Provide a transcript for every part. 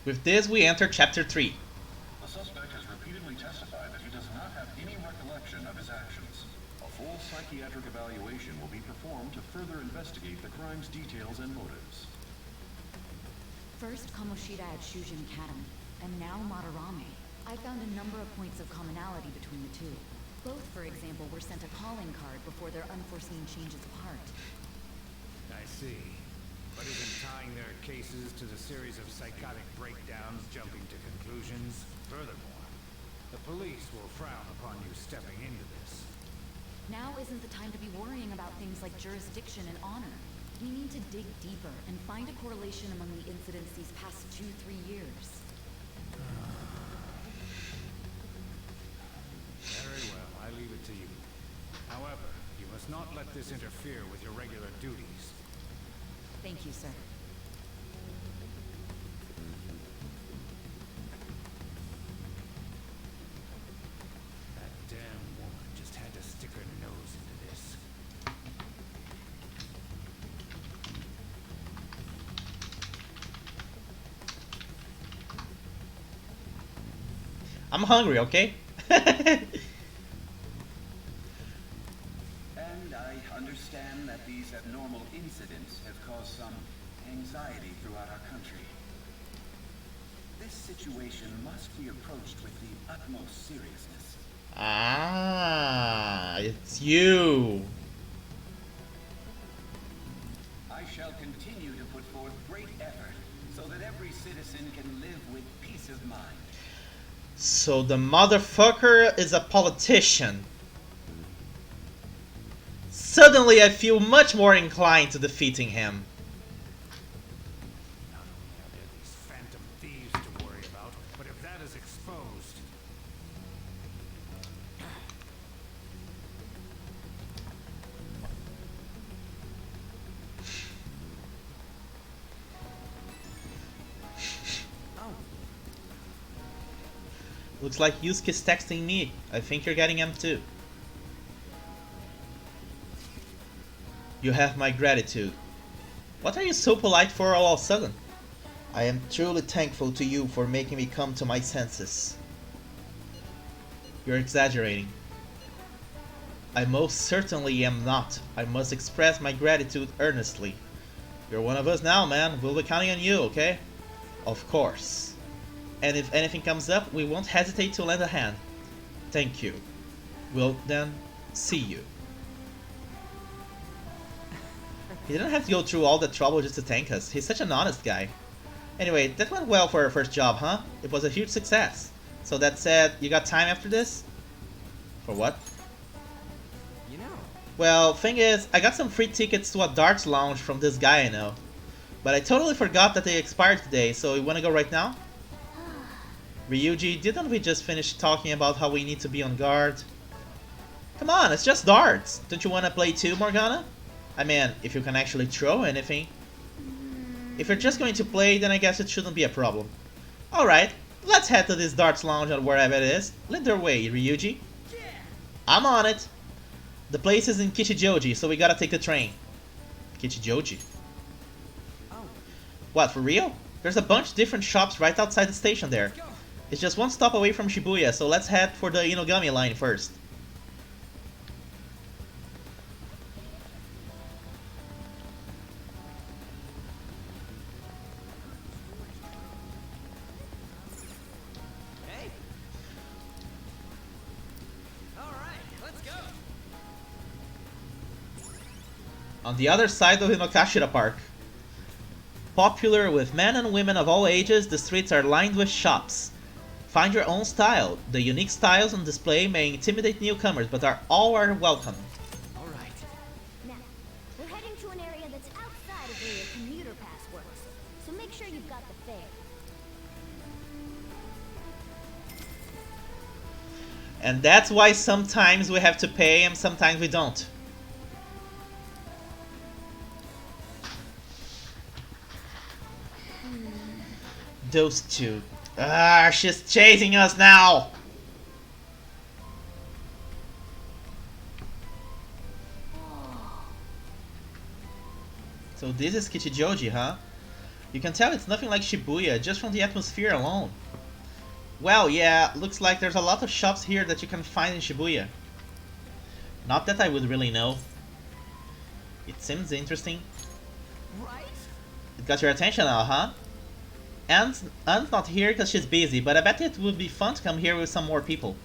With this, we enter Chapter 3. The suspect has repeatedly testified that he does not have any recollection of his actions. A full psychiatric evaluation will be performed to further investigate the crime's details and motives. First Kamoshida at Shujin Academy, and now Madarame. I found a number of points of commonality between the two. Both, for example, were sent a calling card before their unforeseen changes of heart. I see. But isn't tying their cases to the series of psychotic breakdowns jumping to conclusions? Furthermore, the police will frown upon you stepping into this. Now isn't the time to be worrying about things like jurisdiction and honor. We need to dig deeper and find a correlation among the incidents these past 2-3 years. Very well, I leave it to you. However, you must not let this interfere with your regular duties. Thank you, sir. That damn woman just had to stick her nose into this. I'm hungry, okay? And I understand that these abnormal incidents have caused some anxiety throughout our country. This situation must be approached with the utmost seriousness. Ah, it's you. I shall continue to put forth great effort so that every citizen can live with peace of mind. So the motherfucker is a politician. Suddenly I feel much more inclined to defeating him. Not only are there these phantom thieves to worry about, but if that is exposed... Looks like Yusuke's texting me. I think you're getting him too. You have my gratitude. What are you so polite for all of a sudden? I am truly thankful to you for making me come to my senses. You're exaggerating. I most certainly am not. I must express my gratitude earnestly. You're one of us now, man. We'll be counting on you, okay? Of course. And if anything comes up, we won't hesitate to lend a hand. Thank you. We'll then see you. He didn't have to go through all the trouble just to thank us. He's such an honest guy. Anyway, that went well for our first job, huh? It was a huge success. So that said, you got time after this? For what? You know. Well, thing is, I got some free tickets to a darts lounge from this guy I know. But I totally forgot that they expired today, so you wanna go right now? Ryuji, didn't we just finish talking about how we need to be on guard? Come on, it's just darts. Don't you wanna play too, Morgana? I mean, if you can actually throw anything. If you're just going to play, then I guess it shouldn't be a problem. Alright, let's head to this darts lounge or wherever it is. Lead their way, Ryuji. I'm on it. The place is in Kichijoji, so we gotta take the train. Kichijoji? Oh, What, for real? There's a bunch of different shops right outside the station there. It's just one stop away from Shibuya, so let's head for the Inogami line first. hey. All right, let's go. On the other side of Hinokashira Park. Popular with men and women of all ages, the streets are lined with shops. Find your own style. The unique styles on display may intimidate newcomers, but all are welcome. All right. Now, we're heading to an area that's outside of where your commuter pass works, so make sure you've got the fare. And that's why sometimes we have to pay and sometimes we don't. Those two. Ah, she's chasing us now! So this is Kichijoji, huh? You can tell it's nothing like Shibuya, just from the atmosphere alone. Well, yeah, looks like there's a lot of shops here that you can find in Shibuya. Not that I would really know. It seems interesting. Right? It got your attention now, huh? Anne's not here because she's busy, but I bet it would be fun to come here with some more people.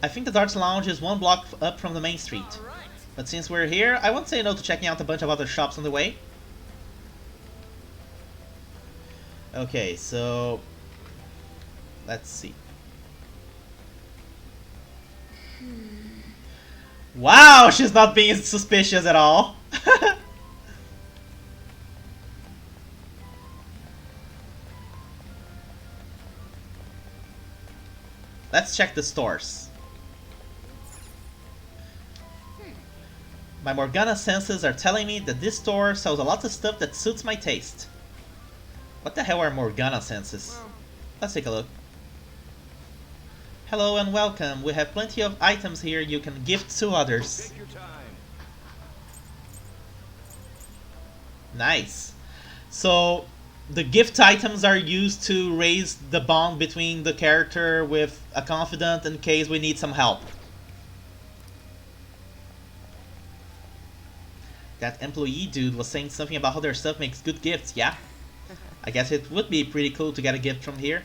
I think the Darts Lounge is 1 block up from the main street. All right. But since we're here, I won't say no to checking out a bunch of other shops on the way. Okay, so... let's see. Wow, she's not being suspicious at all. Let's check the stores. My Morgana senses are telling me that this store sells a lot of stuff that suits my taste. What the hell are Morgana senses? Let's take a look. Hello and welcome. We have plenty of items here you can gift to others. Take your time. Nice. So the gift items are used to raise the bond between the character with a confidant in case we need some help. That employee dude was saying something about how their stuff makes good gifts, yeah? I guess it would be pretty cool to get a gift from here.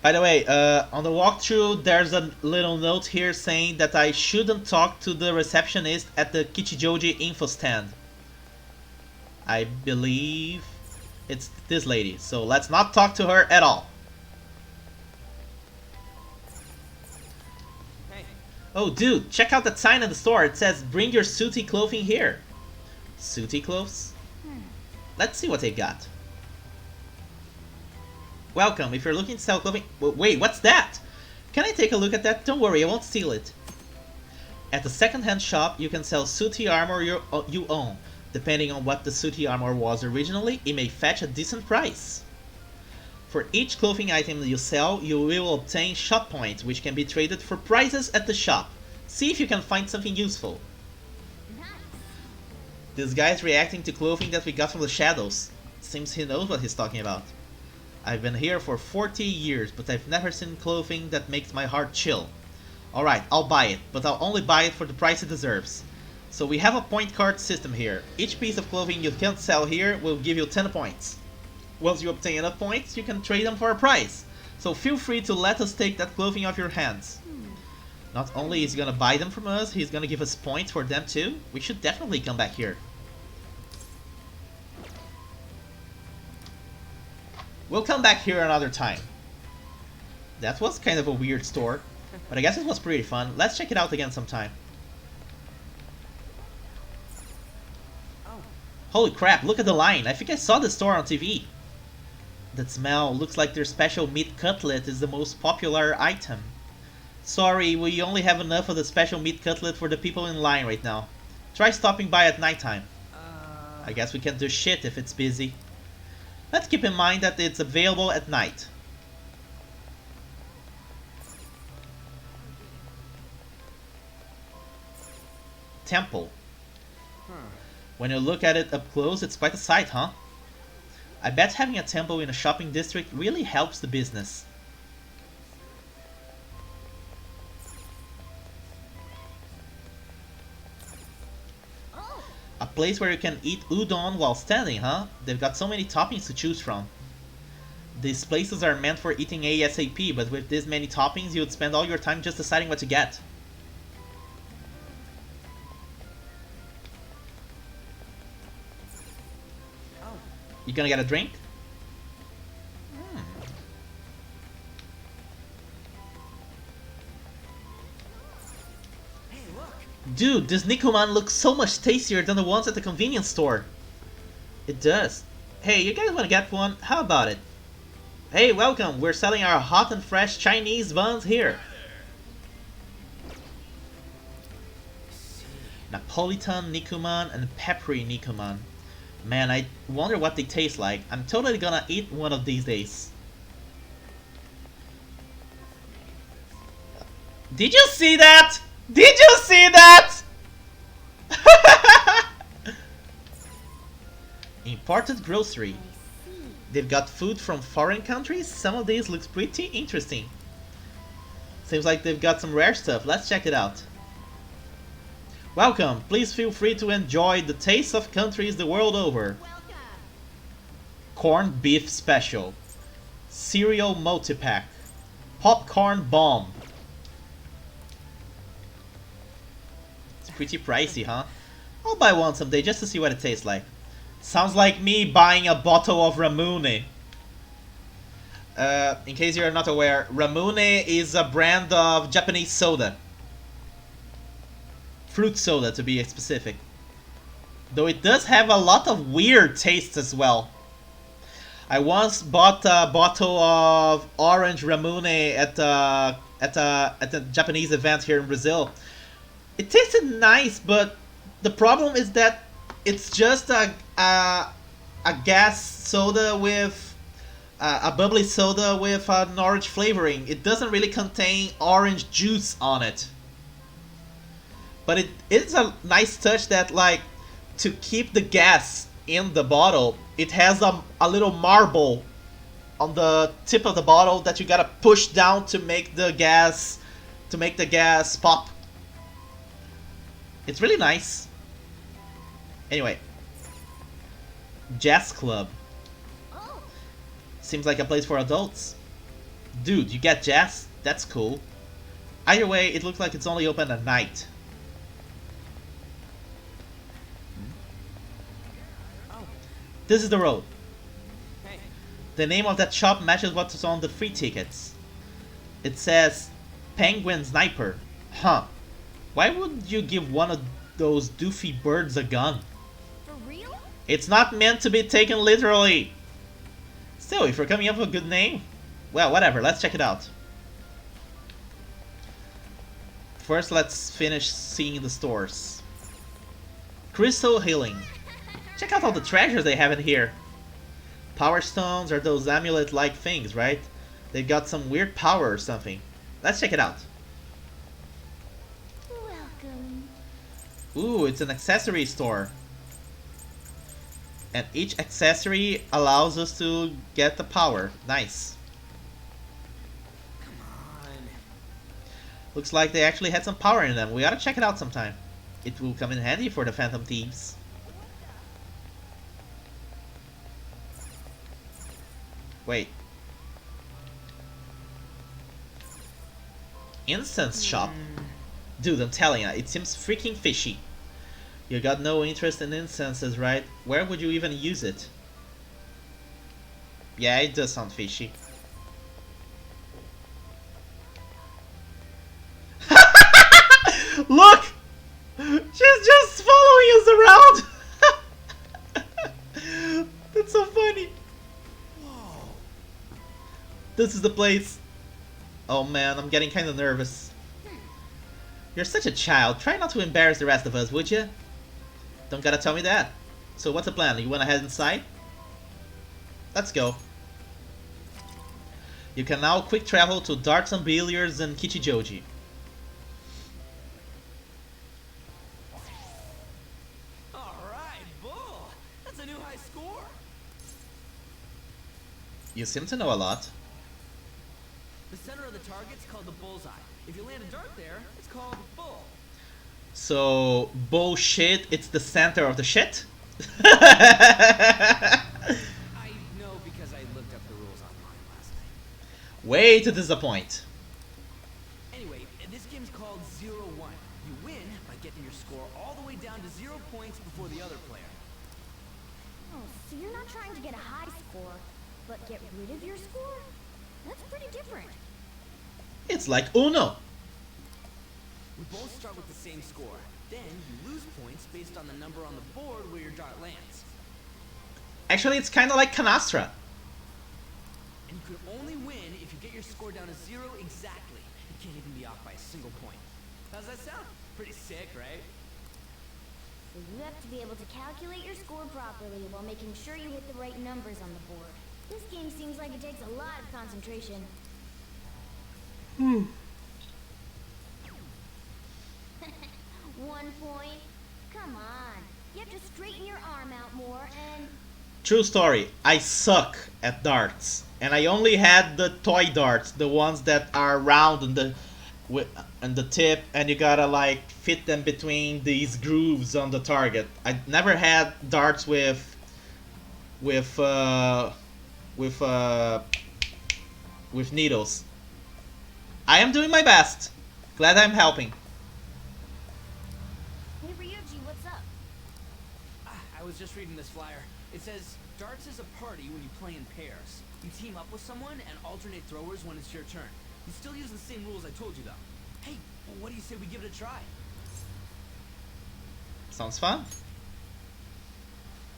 By the way, on the walkthrough, there's a little note here saying that I shouldn't talk to the receptionist at the Kichijoji info stand. I believe it's this lady, so let's not talk to her at all. Hey, Oh dude, check out that sign in the store. It says, bring your sooty clothing here. Sooty clothes? Let's see what they got. Welcome, if you're looking to sell clothing... Wait, what's that? Can I take a look at that? Don't worry, I won't steal it. At the second-hand shop, you can sell sooty armor you own. Depending on what the sooty armor was originally, it may fetch a decent price. For each clothing item you sell, you will obtain shop points, which can be traded for prizes at the shop. See if you can find something useful. This guy's reacting to clothing that we got from the shadows. Seems he knows what he's talking about. I've been here for 40 years, but I've never seen clothing that makes my heart chill. Alright, I'll buy it, but I'll only buy it for the price it deserves. So we have a point card system here. Each piece of clothing you can sell here will give you 10 points. Once you obtain enough points, you can trade them for a price. So feel free to let us take that clothing off your hands. Not only is he gonna buy them from us, he's gonna give us points for them too. We should definitely come back here. We'll come back here another time. That was kind of a weird store, but I guess it was pretty fun. Let's check it out again sometime. oh, Holy crap, look at the line. I think I saw this store on TV. That smell looks like their special meat cutlet is the most popular item. Sorry, we only have enough of the special meat cutlet for the people in line right now. Try stopping by at nighttime. I guess we can't do shit if it's busy. Let's keep in mind that it's available at night. Temple. When you look at it up close, it's quite a sight, huh? I bet having a temple in a shopping district really helps the business. A place where you can eat udon while standing, huh? They've got so many toppings to choose from. These places are meant for eating ASAP, but with this many toppings, you would spend all your time just deciding what to get. oh, You gonna get a drink? hey, look. Dude, this Nikuman looks so much tastier than the ones at the convenience store. It does. Hey, you guys wanna get one? How about it? Hey, welcome! We're selling our hot and fresh Chinese buns here. Napolitan Nikuman and Peppery Nikuman. Man, I wonder what they taste like. I'm totally gonna eat one of these days. Did you see that? Did you see that? Imported grocery. I see. They've got food from foreign countries. Some of these looks pretty interesting. Seems like they've got some rare stuff. Let's check it out. Welcome. Please feel free to enjoy the taste of countries the world over. Welcome. Corned beef special. Cereal multi-pack. Popcorn bomb. It's pretty pricey, huh? I'll buy one someday just to see what it tastes like. Sounds like me buying a bottle of Ramune. In case you're not aware, Ramune is a brand of Japanese soda. Fruit soda, to be specific. Though it does have a lot of weird tastes as well. I once bought a bottle of orange Ramune at a Japanese event here in Brazil. It tasted nice, but the problem is that it's just a gas soda with a bubbly soda with an orange flavoring. It doesn't really contain orange juice on it. But it is a nice touch that, like, to keep the gas in the bottle, it has a little marble on the tip of the bottle that you gotta push down to make the gas pop. It's really nice. Anyway, Jazz Club. Oh, Seems like a place for adults. Dude, you get jazz? That's cool. Either way, it looks like it's only open at night. Oh, This is the road. hey. The name of that shop matches what's on the free tickets. It says Penguin Sniper. Huh. Why would you give one of those doofy birds a gun? for real? It's not meant to be taken literally. Still, if you're coming up with a good name, well, whatever, let's check it out. First, let's finish seeing the stores. Crystal Healing. Check out all the treasures they have in here. Power Stones are those amulet-like things, right? They've got some weird power or something. Let's check it out. Welcome. Ooh, it's an accessory store. And each accessory allows us to get the power. Nice. Come on. Looks like they actually had some power in them. We gotta check it out sometime. It will come in handy for the Phantom Thieves. Wait. Incense shop. Dude, I'm telling ya, it seems freaking fishy. You got no interest in incenses, right? Where would you even use it? Yeah, it does sound fishy. Look! She's just following us around! That's so funny. Whoa. This is the place. Oh man, I'm getting kind of nervous. You're such a child. Try not to embarrass the rest of us, would you? Don't gotta tell me that. So what's the plan? You wanna head inside? Let's go. You can now quick travel to Darts and Billiards and Kichijoji. All right, bull. That's a new high score. You seem to know a lot. The center of the target's called the bullseye. If you land a dart there, it's called bull. So, bullshit, it's the center of the shit? I know because I looked up the rules online last night. Way to disappoint. Anyway, this game's called 0-1. You win by getting your score all the way down to 0 points before the other player. Oh, so you're not trying to get a high score, but get rid of your score? That's pretty different. It's like Uno. We both start with the same score. Then you lose points based on the number on the board where your dart lands. Actually, it's kind of like Canastra. And you can only win if you get your score down to 0 exactly. You can't even be off by a single point. How's that sound? Pretty sick, right? So you have to be able to calculate your score properly while making sure you hit the right numbers on the board. This game seems like it takes a lot of concentration. 1 point? Come on. You have to straighten your arm out more and... True story. I suck at darts, and I only had the toy darts, the ones that are round on the tip, and you gotta like fit them between these grooves on the target. I never had darts with uh, with uh, with needles. I am doing my best. Glad I'm helping. Hey Ryuji, what's up? I was just reading this flyer. It says, darts is a party when you play in pairs. You team up with someone and alternate throwers when it's your turn. You still use the same rules I told you though. Hey, what do you say we give it a try? Sounds fun.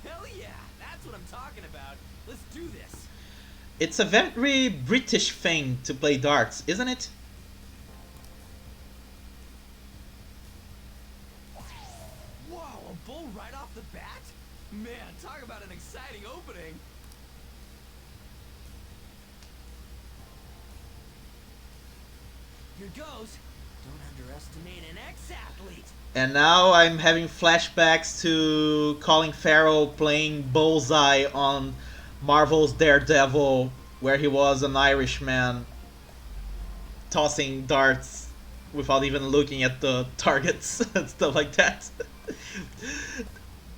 Hell yeah, that's what I'm talking about. Let's do this. It's a very British thing to play darts, isn't it? Whoa, a bull right off the bat? Man, talk about an exciting opening. Here goes. Don't underestimate an ex-athlete. And now I'm having flashbacks to Colin Farrell playing Bullseye on Marvel's Daredevil, where he was an Irishman tossing darts without even looking at the targets and stuff like that.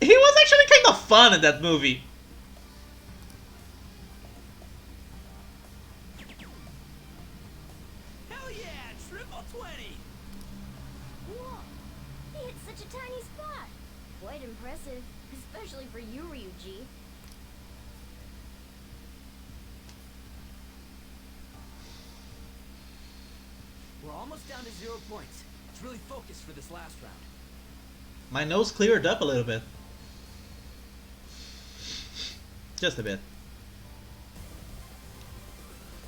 He was actually kind of fun in that movie. Hell yeah, triple 20. Whoa! He hit such a tiny spot. Quite impressive, especially for you, Ryuji. We're almost down to 0 points. Let's really focus for this last round. My nose cleared up a little bit. Just a bit.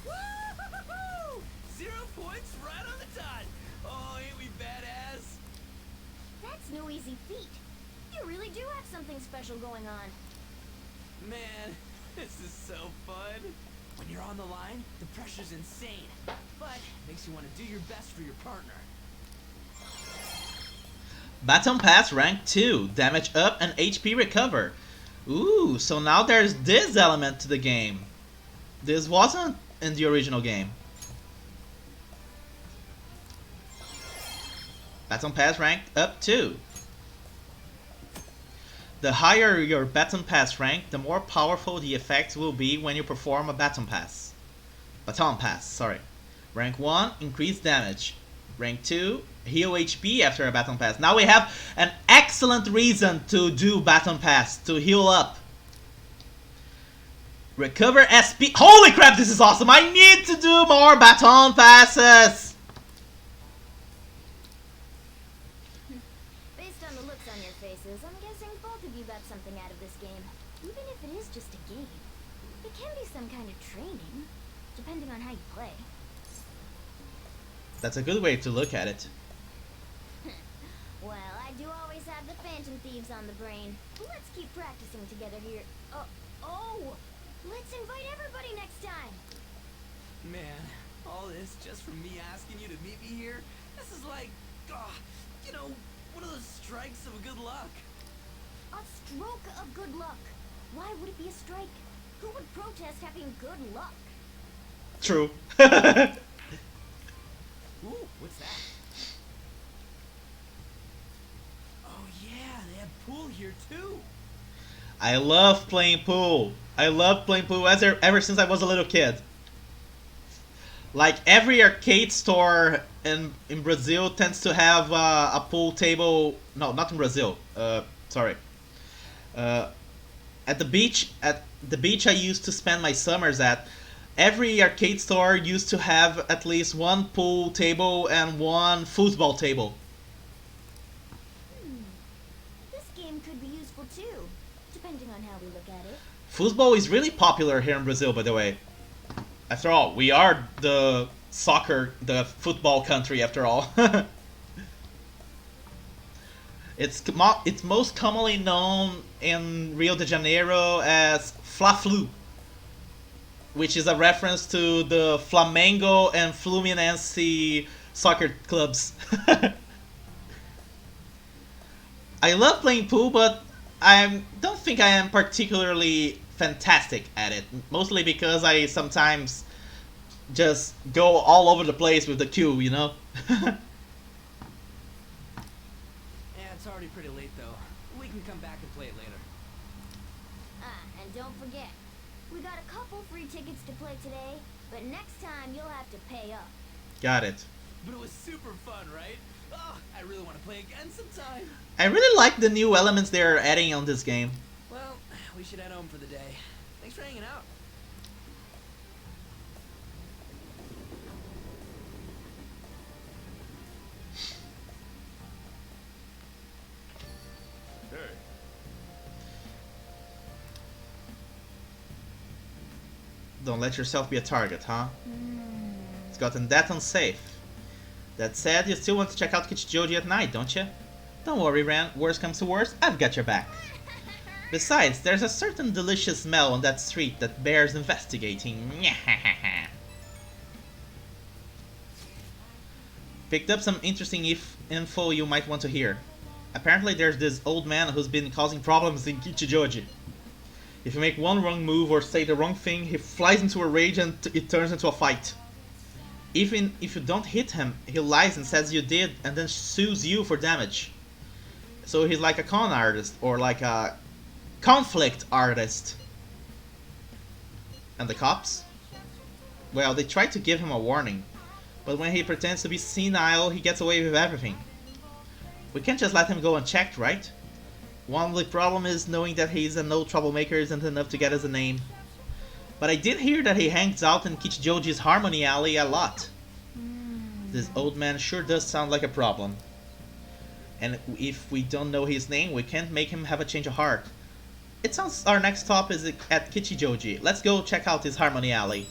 Woo-hoo-hoo-hoo! 0 points right on the dot. Oh, ain't we badass? That's no easy feat. You really do have something special going on. Man, this is so fun. When you're on the line, the pressure's insane. But it makes you want to do your best for your partner. Baton Pass rank 2, damage up and HP recover. Ooh, so now there's this element to the game. This wasn't in the original game. Baton Pass rank up 2. The higher your Baton Pass rank, the more powerful the effects will be when you perform a Baton Pass. Baton Pass, sorry. Rank 1, increased damage. Rank 2, heal HP after a Baton Pass. Now we have an excellent reason to do Baton Pass, to heal up. Recover SP. Holy crap, this is awesome! I need to do more Baton Passes! Based on the looks on your faces, I'm guessing both of you got something out of this game. Even if it is just a game, it can be some kind of training, depending on how you play. That's a good way to look at it. Well, I do always have the Phantom Thieves on the brain. Let's keep practicing together here. Oh! Let's invite everybody next time! Man, all this just from me asking you to meet me here? This is like, you know, one of those strikes of good luck. A stroke of good luck. Why would it be a strike? Who would protest having good luck? True. Ooh, what's that? Oh yeah, they have pool here too. I love playing pool. I love playing pool ever since I was a little kid. Like every arcade store in Brazil tends to have a pool table. No, not in Brazil. Sorry. At the beach I used to spend my summers at, every arcade store used to have at least one pool table and one football table. This game could be useful too, depending on how we look at it. Football is really popular here in Brazil, by the way. After all, we are the football country after all. It's most commonly known in Rio de Janeiro as Fla-Flu, which is a reference to the Flamengo and Fluminense soccer clubs. I love playing pool, but I don't think I am particularly fantastic at it. Mostly because I sometimes just go all over the place with the Q, you know? Yeah, it's already pretty late though. We can come back and play it later. And don't forget, we got a couple free tickets to play today, but next time you'll have to pay up. Got it. But it was super fun, right? Oh, I really want to play again sometime. I really like the new elements they're adding on this game. Well, we should head home for the day. Thanks for hanging out. Hey, Don't let yourself be a target, huh? It's gotten that unsafe. That said, you still want to check out Kichijoji at night, don't you? Don't worry, Ran. Worst comes to worst, I've got your back. Besides, there's a certain delicious smell on that street that bears investigating. Picked up some interesting info you might want to hear. Apparently there's this old man who's been causing problems in Kichijoji. If you make one wrong move or say the wrong thing, he flies into a rage and it turns into a fight. Even if you don't hit him, he lies and says you did and then sues you for damage. So he's like a con artist or like a conflict artist. And the cops? Well, they tried to give him a warning, but when he pretends to be senile, he gets away with everything. We can't just let him go unchecked, right? One only problem is knowing that he's a no troublemaker isn't enough to get us a name. But I did hear that he hangs out in Kichijoji's Harmony Alley a lot. This old man sure does sound like a problem. And if we don't know his name, we can't make him have a change of heart. It sounds our next stop is at Kichijoji. Let's go check out his Harmony Alley.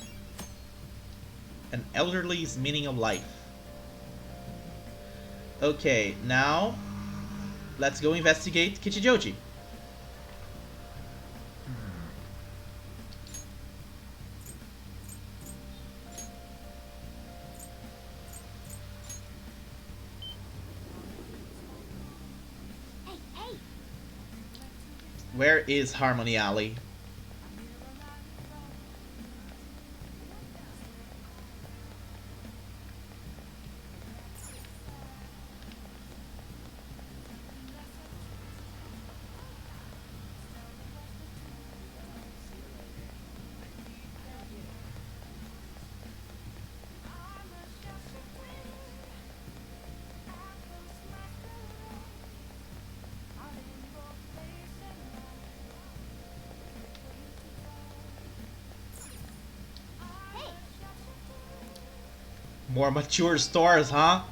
An elderly's meaning of life. Okay, now let's go investigate Kichijoji. Hey! Where is Harmony Alley? More mature stores, huh?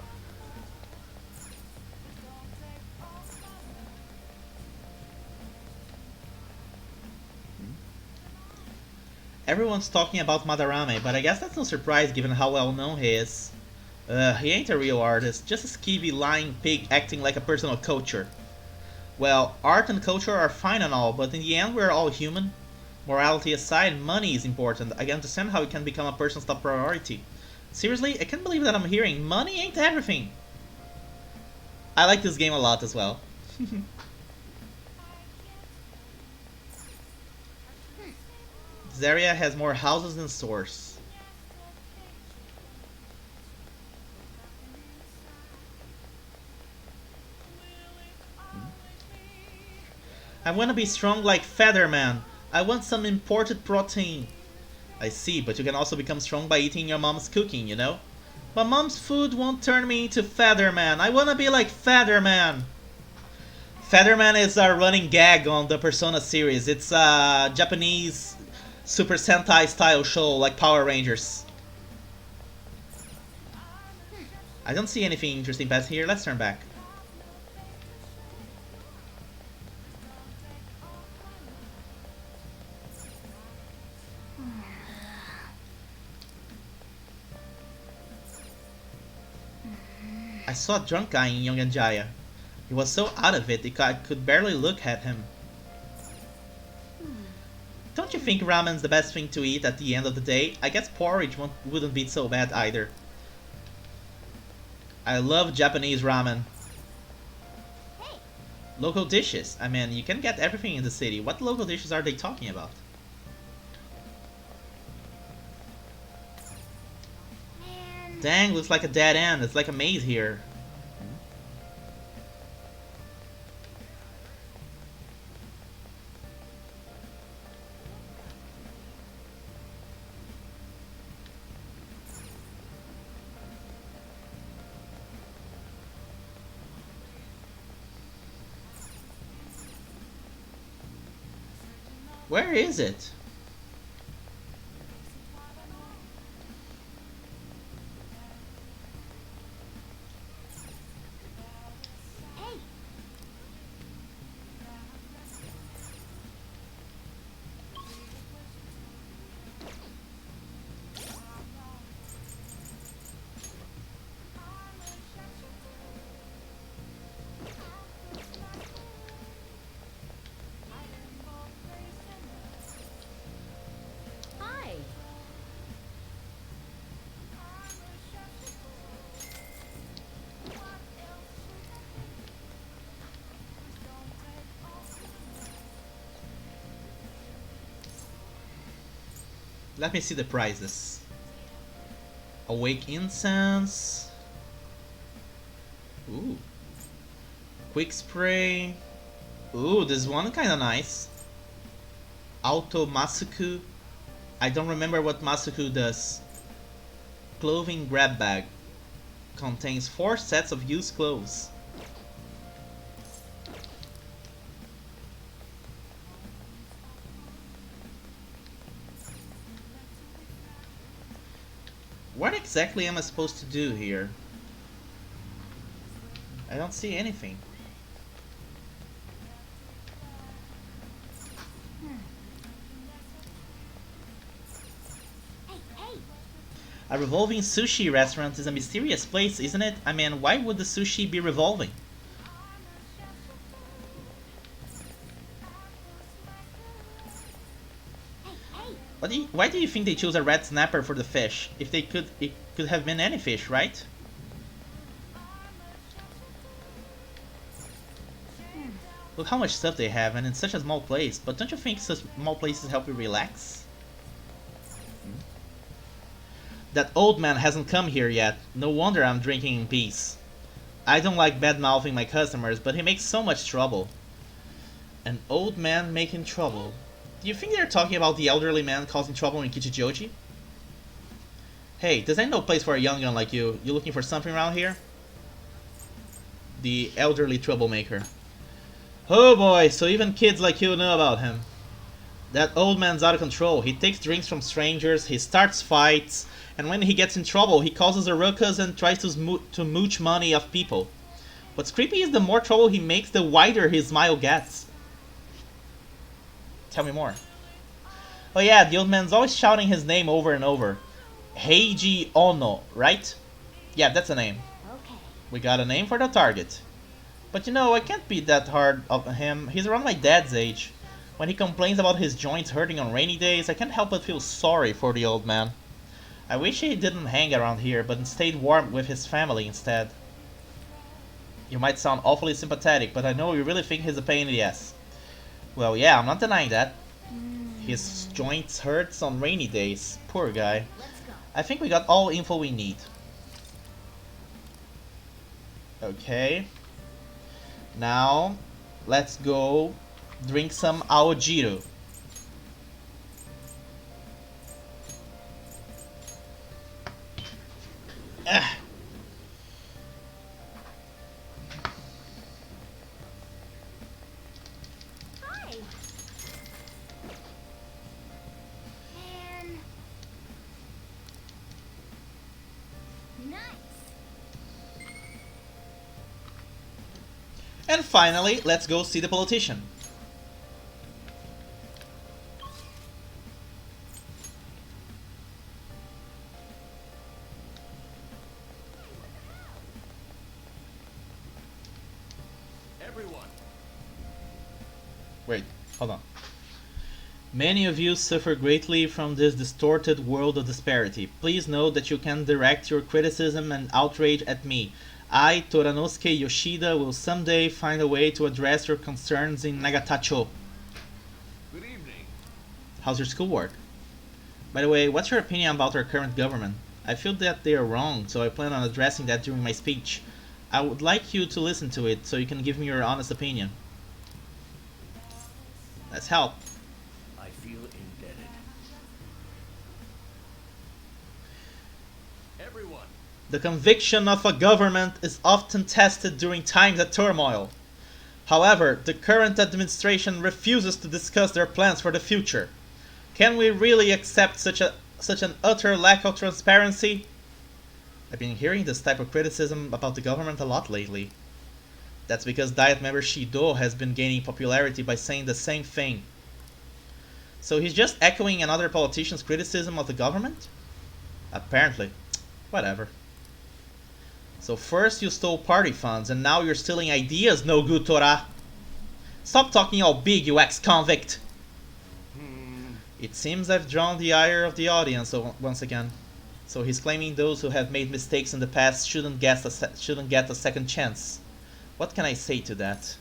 Everyone's talking about Madarame, but I guess that's no surprise given how well known he is. He ain't a real artist, just a skeevy lying pig acting like a personal culture. Well, art and culture are fine and all, but in the end we're all human. Morality aside, money is important. I can understand how it can become a person's top priority. Seriously, I can't believe that I'm hearing money ain't everything. I like this game a lot as well. This area has more houses than stores. I want to be strong like Featherman. I want some imported protein. I see, but you can also become strong by eating your mom's cooking, you know? But mom's food won't turn me into Featherman. I wanna be like Featherman. Featherman is a running gag on the Persona series. It's a Japanese Super Sentai style show like Power Rangers. I don't see anything interesting past here. Let's turn back. I saw a drunk guy in Yongenjaya. He was so out of it, I could barely look at him. Don't you think ramen's the best thing to eat at the end of the day? I guess porridge wouldn't be so bad either. I love Japanese ramen. Hey! Local dishes. I mean, you can get everything in the city. What local dishes are they talking about? Dang, looks like a dead end. It's like a maze here. Where is it? Hey, hi. Let me see the prizes. Awake incense. Ooh. Quick spray. Ooh, this one kinda nice. Auto Masuku. I don't remember what Masuku does. Clothing grab bag. Contains 4 sets of used clothes. What exactly am I supposed to do here? I don't see anything. Hey, hey. A revolving sushi restaurant is a mysterious place, isn't it? I mean, why would the sushi be revolving? Hey, hey. Why do you think they chose a red snapper for the fish? If they could, it could have been any fish, right? Look how much stuff they have, and in such a small place. But don't you think such small places help you relax? That old man hasn't come here yet. No wonder I'm drinking in peace. I don't like bad-mouthing my customers, but he makes so much trouble. An old man making trouble. Do you think they're talking about the elderly man causing trouble in Kichijoji? Hey, this ain't no place for a young gun like you. You looking for something around here? The elderly troublemaker. Oh boy, so even kids like you know about him. That old man's out of control. He takes drinks from strangers, he starts fights, and when he gets in trouble, he causes a ruckus and tries to mooch money off people. What's creepy is the more trouble he makes, the wider his smile gets. Tell me more. Oh yeah, the old man's always shouting his name over and over. Heiji Ono, right? Yeah, that's a name. Okay. We got a name for the target. But you know, I can't be that hard on him. He's around my dad's age. When he complains about his joints hurting on rainy days, I can't help but feel sorry for the old man. I wish he didn't hang around here, but stayed warm with his family instead. You might sound awfully sympathetic, but I know you really think he's a pain in the ass. Well, yeah, I'm not denying that. His joints hurts on rainy days. Poor guy. Let's go. I think we got all info we need. Okay. Now, let's go drink some Aojiro. Ah. Hi. Man. Nice. And finally, let's go see the politician. Everyone, Wait, hold on. Many of you suffer greatly from this distorted world of disparity. Please know that you can direct your criticism and outrage at me. I, Toranosuke Yoshida, will someday find a way to address your concerns in Nagatacho. good evening. How's your schoolwork? By the way, what's your opinion about our current government? I feel that they are wrong, so I plan on addressing that during my speech. I would like you to listen to it so you can give me your honest opinion. Let's help. I feel indebted. Everyone, The conviction of a government is often tested during times of turmoil. However, the current administration refuses to discuss their plans for the future. Can we really accept such an utter lack of transparency? I've been hearing this type of criticism about the government a lot lately. That's because Diet member Shido has been gaining popularity by saying the same thing. So he's just echoing another politician's criticism of the government? Apparently. Whatever. So first you stole party funds and now you're stealing ideas, no good Torah. Stop talking all big, you ex-convict. It seems I've drawn the ire of the audience once again. So he's claiming those who have made mistakes in the past shouldn't get a second chance. What can I say to that?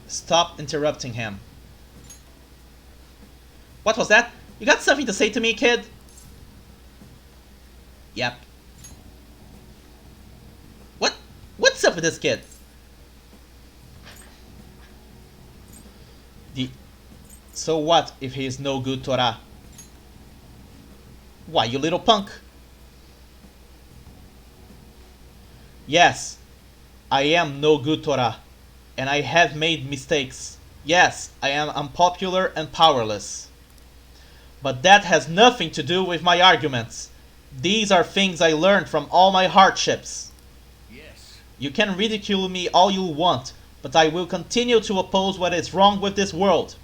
Stop interrupting him. What was that? You got something to say to me, kid? Yep. What's up with this kid? So what if he is no good Torah? Why, you little punk? Yes, I am no good Torah, and I have made mistakes. Yes, I am unpopular and powerless. But that has nothing to do with my arguments. These are things I learned from all my hardships. yes. You can ridicule me all you want, but I will continue to oppose what is wrong with this world.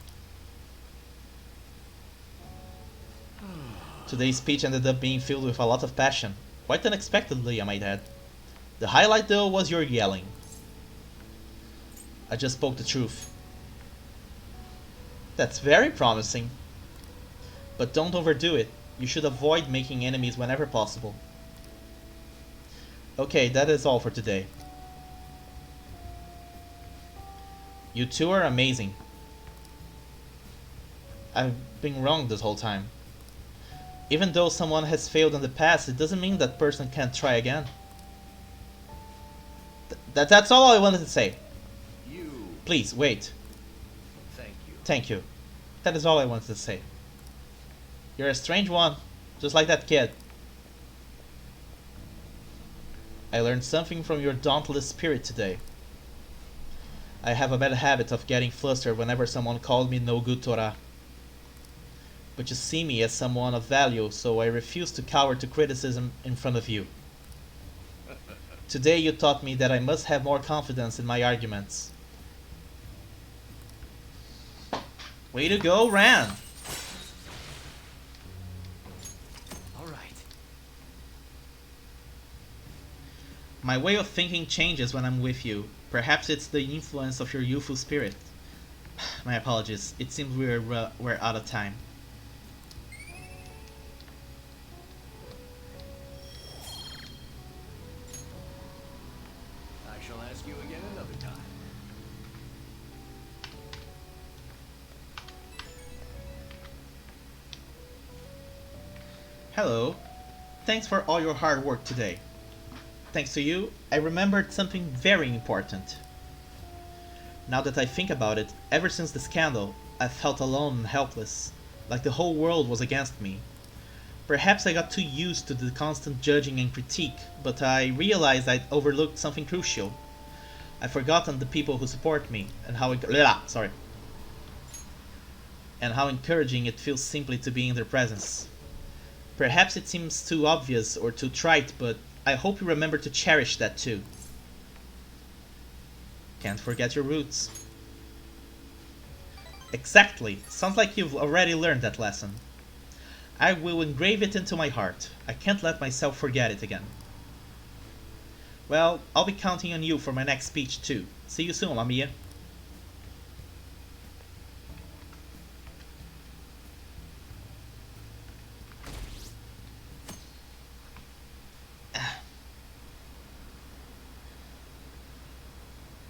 Today's speech ended up being filled with a lot of passion. Quite unexpectedly, I might add. The highlight though was your yelling. I just spoke the truth. That's very promising. But don't overdo it. You should avoid making enemies whenever possible. Okay, that is all for today. You two are amazing. I've been wrong this whole time. Even though someone has failed in the past, it doesn't mean that person can't try again. That's all I wanted to say. You. Please, wait. Thank you. Thank you. That is all I wanted to say. You're a strange one, just like that kid. I learned something from your dauntless spirit today. I have a bad habit of getting flustered whenever someone called me no good Torah. But you see me as someone of value, so I refuse to cower to criticism in front of you. Today you taught me that I must have more confidence in my arguments. Way to go, Ran! All right. My way of thinking changes when I'm with you. Perhaps it's the influence of your youthful spirit. My apologies. It seems we're out of time. I shall ask you again another time. Hello. Thanks for all your hard work today. Thanks to you, I remembered something very important. Now that I think about it, ever since the scandal, I've felt alone and helpless, like the whole world was against me. Perhaps I got too used to the constant judging and critique, but I realized I'd overlooked something crucial. I'd forgotten the people who support me, and how encouraging it feels simply to be in their presence. Perhaps it seems too obvious or too trite, but I hope you remember to cherish that too. Can't forget your roots. Exactly. Sounds like you've already learned that lesson. I will engrave it into my heart. I can't let myself forget it again. Well, I'll be counting on you for my next speech too. See you soon, Mamiya.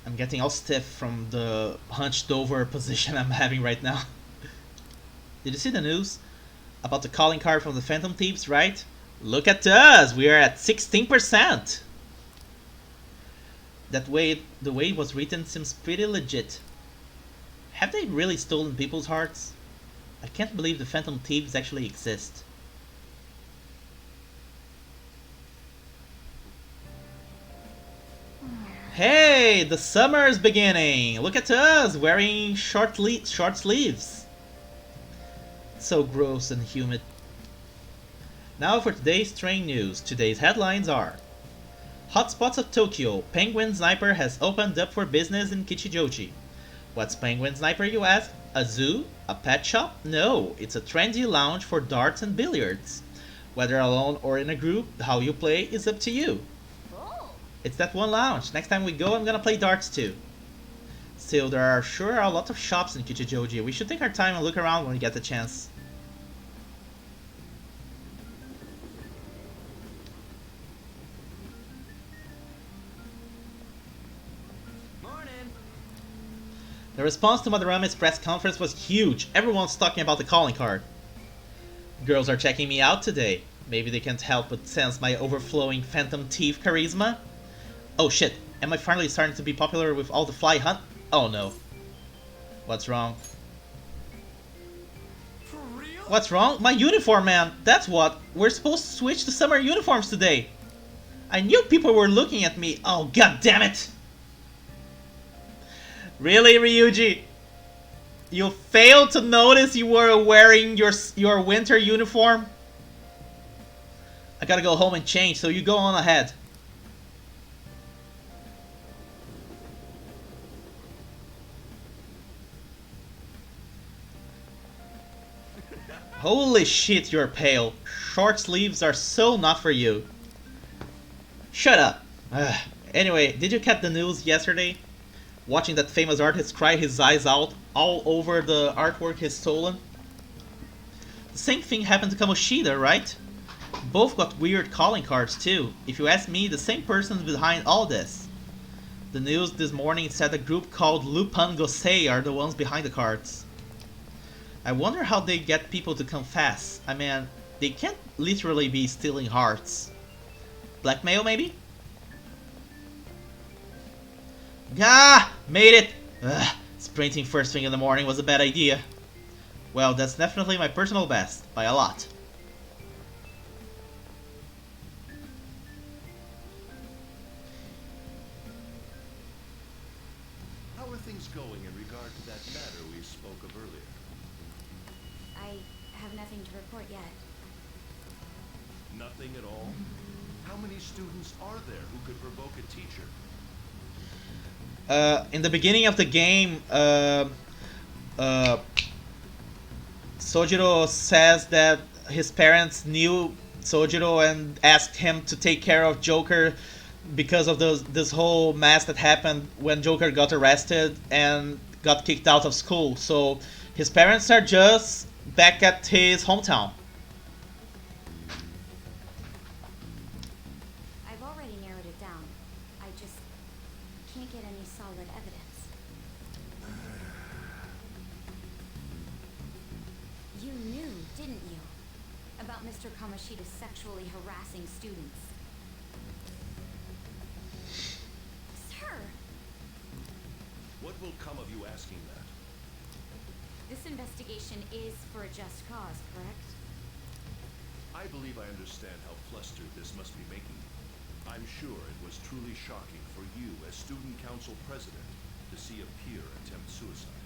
I'm getting all stiff from the hunched over position I'm having right now. Did you see the news? About the calling card from the Phantom Thieves, right? Look at us! We are at 16%! The way it was written seems pretty legit. Have they really stolen people's hearts? I can't believe the Phantom Thieves actually exist. Hey, the summer is beginning! Look at us wearing short sleeves. So gross and humid. Now for today's train news. Today's headlines are: Hotspots of Tokyo. Penguin Sniper has opened up for business in Kichijoji. What's Penguin Sniper, you ask? A zoo? A pet shop? No, it's a trendy lounge for darts and billiards. Whether alone or in a group, how you play is up to you. It's that one lounge. Next time we go, I'm gonna play darts too. Still, there are sure a lot of shops in Kichijoji. We should take our time and look around when we get the chance. The response to Madarama's press conference was huge. Everyone's talking about the calling card. Girls are checking me out today. Maybe they can't help but sense my overflowing Phantom Thief charisma. Oh shit, am I finally starting to be popular with all the fly hunt? Oh no. What's wrong? For real? What's wrong? My uniform, man! That's what! We're supposed to switch to summer uniforms today! I knew people were looking at me! Oh god damn it! Really, Ryuji? You failed to notice you were wearing your winter uniform? I gotta go home and change, so you go on ahead. Holy shit, you're pale. Short sleeves are so not for you. Shut up. Anyway, did you catch the news yesterday? Watching that famous artist cry his eyes out all over the artwork he's stolen? The same thing happened to Kamoshida, right? Both got weird calling cards too. If you ask me, the same person is behind all this. The news this morning said a group called Lupin Gosei are the ones behind the cards. I wonder how they get people to confess. I mean, they can't literally be stealing hearts. Blackmail, maybe? Ah! Made it! Ugh, sprinting first thing in the morning was a bad idea. Well, that's definitely my personal best, by a lot. How are things going in regard to that matter we spoke of earlier? I have nothing to report yet. Nothing at all? How many students are there who could provoke a teacher? In the beginning of the game, Sojiro says that his parents knew Sojiro and asked him to take care of Joker because of this whole mess that happened when Joker got arrested and got kicked out of school. So his parents are just back at his hometown. I've already narrowed it down. I just can't get any solid evidence. You knew, didn't you? About Mr. Kamoshida sexually harassing students. Sir! What will come of you asking that? This investigation is for a just cause, correct? I believe I understand how flustered this must be making you. I'm sure it was truly shocking for you as student council president to see a peer attempt suicide.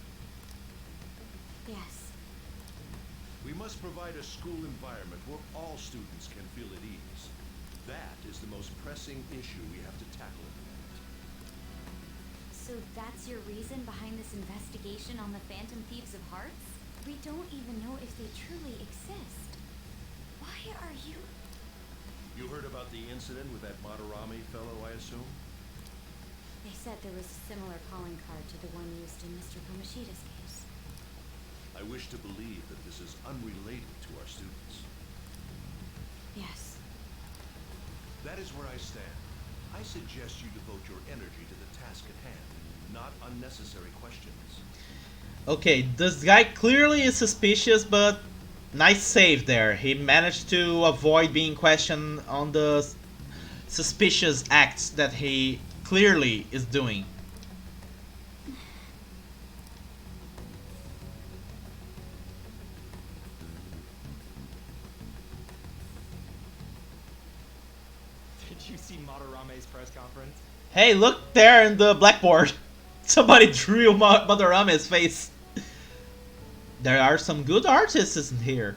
Yes. We must provide a school environment where all students can feel at ease. That is the most pressing issue we have to tackle at the moment. So that's your reason behind this investigation on the Phantom Thieves of Hearts? We don't even know if they truly exist. Why are you... You heard about the incident with that Madarame fellow, I assume? They said there was a similar calling card to the one used in Mr. Kamoshida's case. I wish to believe that this is unrelated to our students. Yes. That is where I stand. I suggest you devote your energy to the task at hand, not unnecessary questions. Okay, this guy clearly is suspicious, but Nice save there. He managed to avoid being questioned on the suspicious acts that he clearly is doing. Did you see Madarame's press conference? Hey, look there in the blackboard. Somebody drew Madarame's face. There are some good artists in here.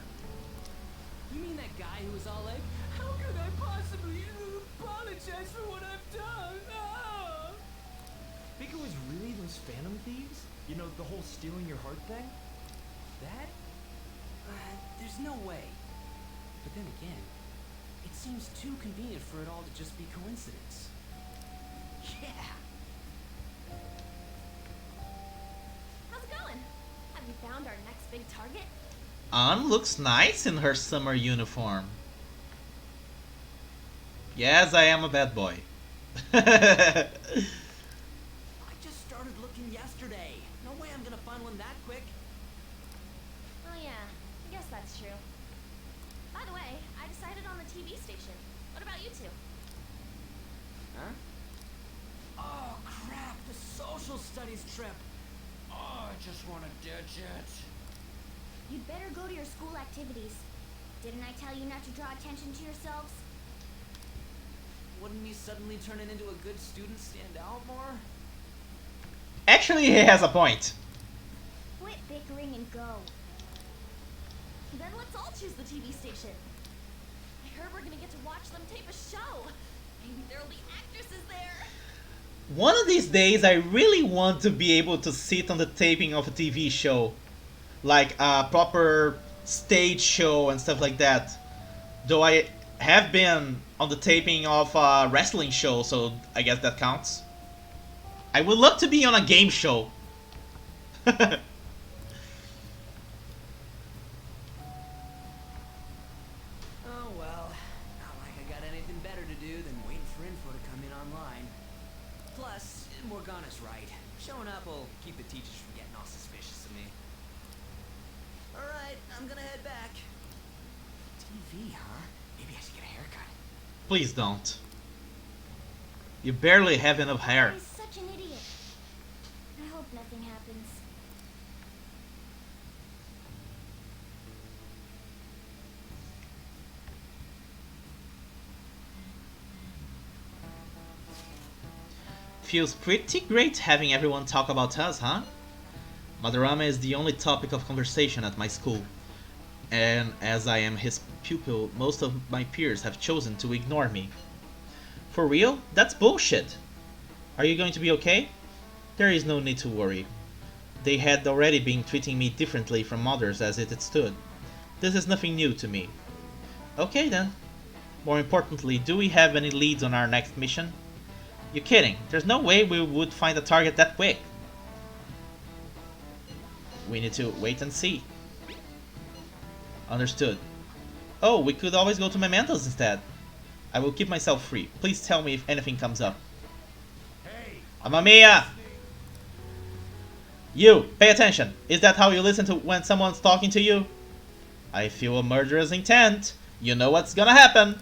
You mean that guy who was all like, how could I possibly apologize for what I've done? Ah! Think it was really those Phantom Thieves? You know, the whole stealing your heart thing? That? There's no way. But then again, it seems too convenient for it all to just be coincidence. Yeah. How's it going? Have you found our next big target? Ann looks nice in her summer uniform. Yes, I am a bad boy. I just started looking yesterday. No way I'm gonna find one that quick. Oh yeah, I guess that's true. By the way, I decided on the TV station. What about you two? Huh? Oh crap, the social studies trip. Oh, I just wanna ditch it. You'd better go to your school activities. Didn't I tell you not to draw attention to yourselves? Wouldn't me suddenly turning into a good student stand out more? Actually, he has a point. Quit bickering and go. Then let's all choose the TV station. I heard we're gonna get to watch them tape a show. Maybe there'll be actresses there. One of these days, I really want to be able to sit on the taping of a TV show. Like a proper stage show and stuff like that. Though I have been on the taping of a wrestling show, so I guess that counts. I would love to be on a game show. Oh well, not like I got anything better to do than waiting for info to come in online. Plus, Morgana's right. Showing up will keep the teachers from getting all suspicious of me. Alright, I'm gonna head back. TV, huh? Maybe I should get a haircut. Please don't. You barely have enough hair. He's such an idiot. I hope nothing happens. Feels pretty great having everyone talk about us, huh? Madarame is the only topic of conversation at my school. And as I am his pupil, most of my peers have chosen to ignore me. For real? That's bullshit. Are you going to be okay? There is no need to worry. They had already been treating me differently from others as it stood. This is nothing new to me. Okay then. More importantly, do we have any leads on our next mission? You're kidding. There's no way we would find a target that quick. We need to wait and see. Understood. Oh, we could always go to Mementos instead. I will keep myself free. Please tell me if anything comes up. Hey, Mamma mia! You, pay attention. Is that how you listen to when someone's talking to you? I feel a murderous intent. You know what's gonna happen.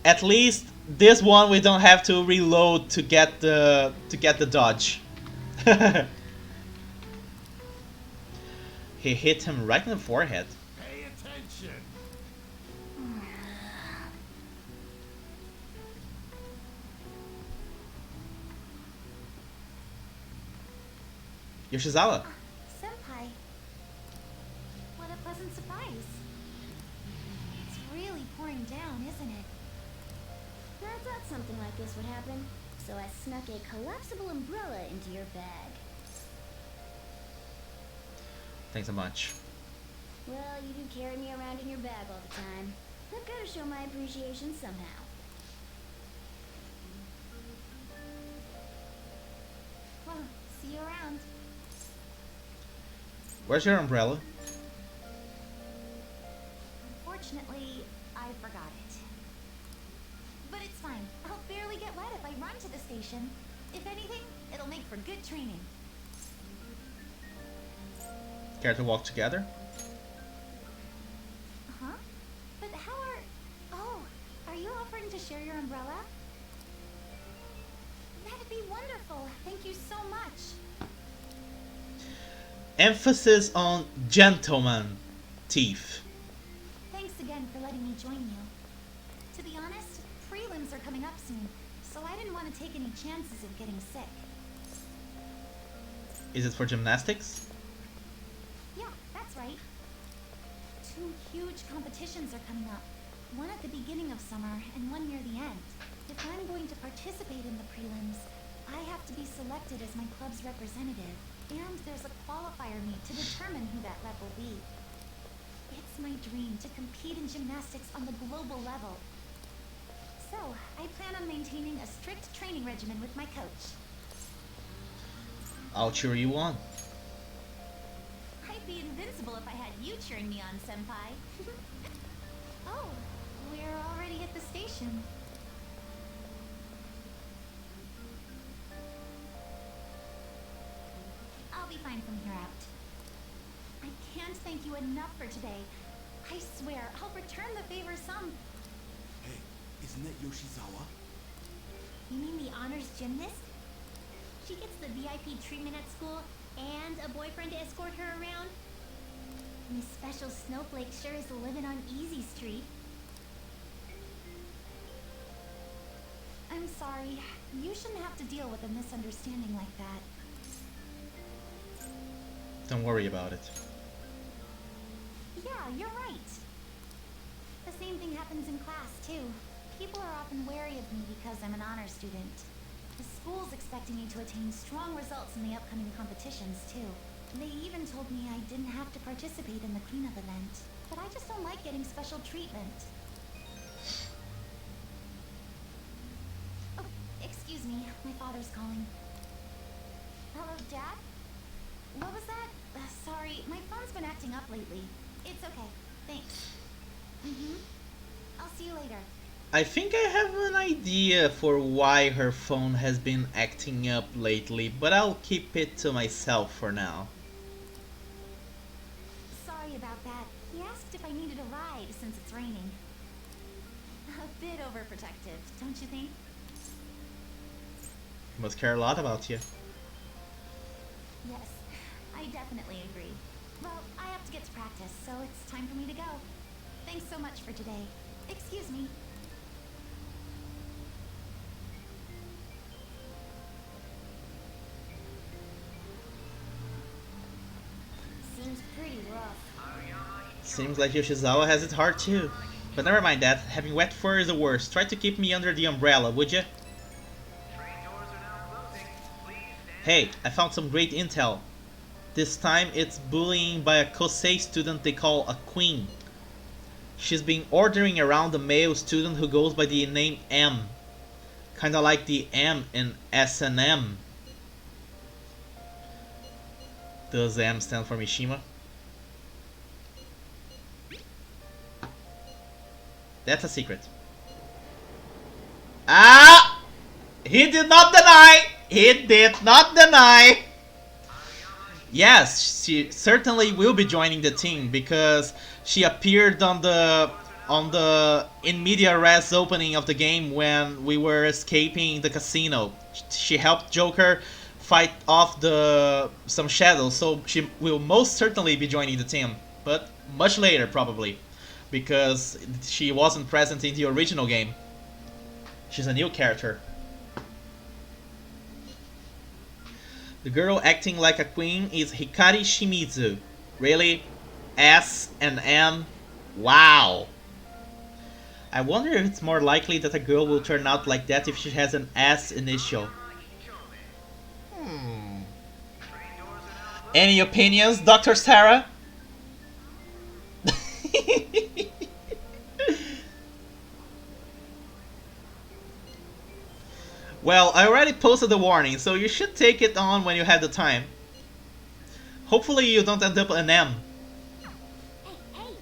At least this one we don't have to reload to get the dodge. He hit him right in the forehead. pay attention. Yoshizawa. Senpai. What a pleasant surprise. It's really pouring down, isn't it? I thought something like this would happen, so I snuck a collapsible umbrella into your bag. Thanks so much. Well, you do carry me around in your bag all the time. I've got to show my appreciation somehow. Well, see you around. Where's your umbrella? Unfortunately, I forgot it. But it's fine. I'll barely get wet if I run to the station. If anything, it'll make for good training. Care to walk together? Huh? But how are... Oh, are you offering to share your umbrella? That'd be wonderful. Thank you so much. Emphasis on gentleman thief. Thanks again for letting me join you. To be honest, prelims are coming up soon, so I didn't want to take any chances of getting sick. Is it for gymnastics? Yeah, that's right. 2 huge competitions are coming up. One at the beginning of summer and one near the end. If I'm going to participate in the prelims, I have to be selected as my club's representative. And there's a qualifier meet to determine who that rep will be. It's my dream to compete in gymnastics on the global level. So, I plan on maintaining a strict training regimen with my coach. I'll cheer you on. I'd be invincible if I had you cheering me on, Senpai. Oh, we're already at the station. I'll be fine from here out. I can't thank you enough for today. I swear, I'll return the favor some... Hey, isn't that Yoshizawa? You mean the honors gymnast? She gets the VIP treatment at school and a boyfriend to escort her around? Miss Special Snowflake sure is living on Easy Street. I'm sorry. You shouldn't have to deal with a misunderstanding like that. Don't worry about it. Yeah, you're right. The same thing happens in class, too. People are often wary of me because I'm an honor student. The school's expecting me to attain strong results in the upcoming competitions, too. They even told me I didn't have to participate in the cleanup event. But I just don't like getting special treatment. Oh, excuse me. My father's calling. Hello, Dad? What was that? Sorry, my phone's been acting up lately. It's okay. Thanks. I'll see you later. I think I have an idea for why her phone has been acting up lately, but I'll keep it to myself for now. Sorry about that. He asked if I needed a ride since it's raining. A bit overprotective, don't you think? He must care a lot about you. Yes, I definitely agree. Well, I have to get to practice, so it's time for me to go. Thanks so much for today. Excuse me. Seems pretty rough. Seems like Yoshizawa has it hard too. But never mind that, having wet fur is the worst. Try to keep me under the umbrella, would you? Hey, I found some great intel. This time it's bullying by a Kosei student they call a queen. She's been ordering around a male student who goes by the name M. Kinda like the M in S&M. Does M stand for Mishima? That's a secret. Ah! He did not deny! He did not deny! Yes, she certainly will be joining the team because she appeared on the in media res opening of the game when we were escaping the casino. She helped Joker fight off some shadows, so she will most certainly be joining the team, but much later probably, because she wasn't present in the original game. She's a new character. The girl acting like a queen is Hikari Shimizu. Really? S and M? Wow! I wonder if it's more likely that a girl will turn out like that if she has an S initial. Any opinions, Dr. Sarah? Well, I already posted the warning, so you should take it on when you have the time. Hopefully you don't end up an M. Hey!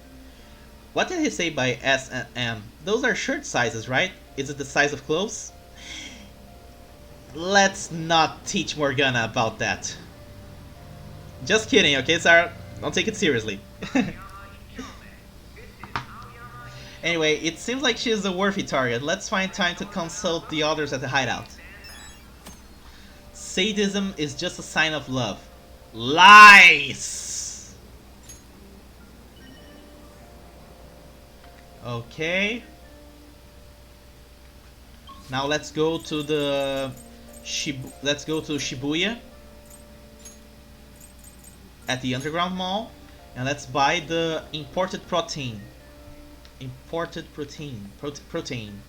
What did he say by S and M? Those are shirt sizes, right? Is it the size of clothes? Let's not teach Morgana about that. Just kidding, okay, Sarah? Don't take it seriously. Anyway, it seems like she is a worthy target. Let's find time to consult the others at the hideout. Sadism is just a sign of love. Lies! Okay. Now let's go to the Shibuya at the underground mall, and let's buy the imported protein. Protein.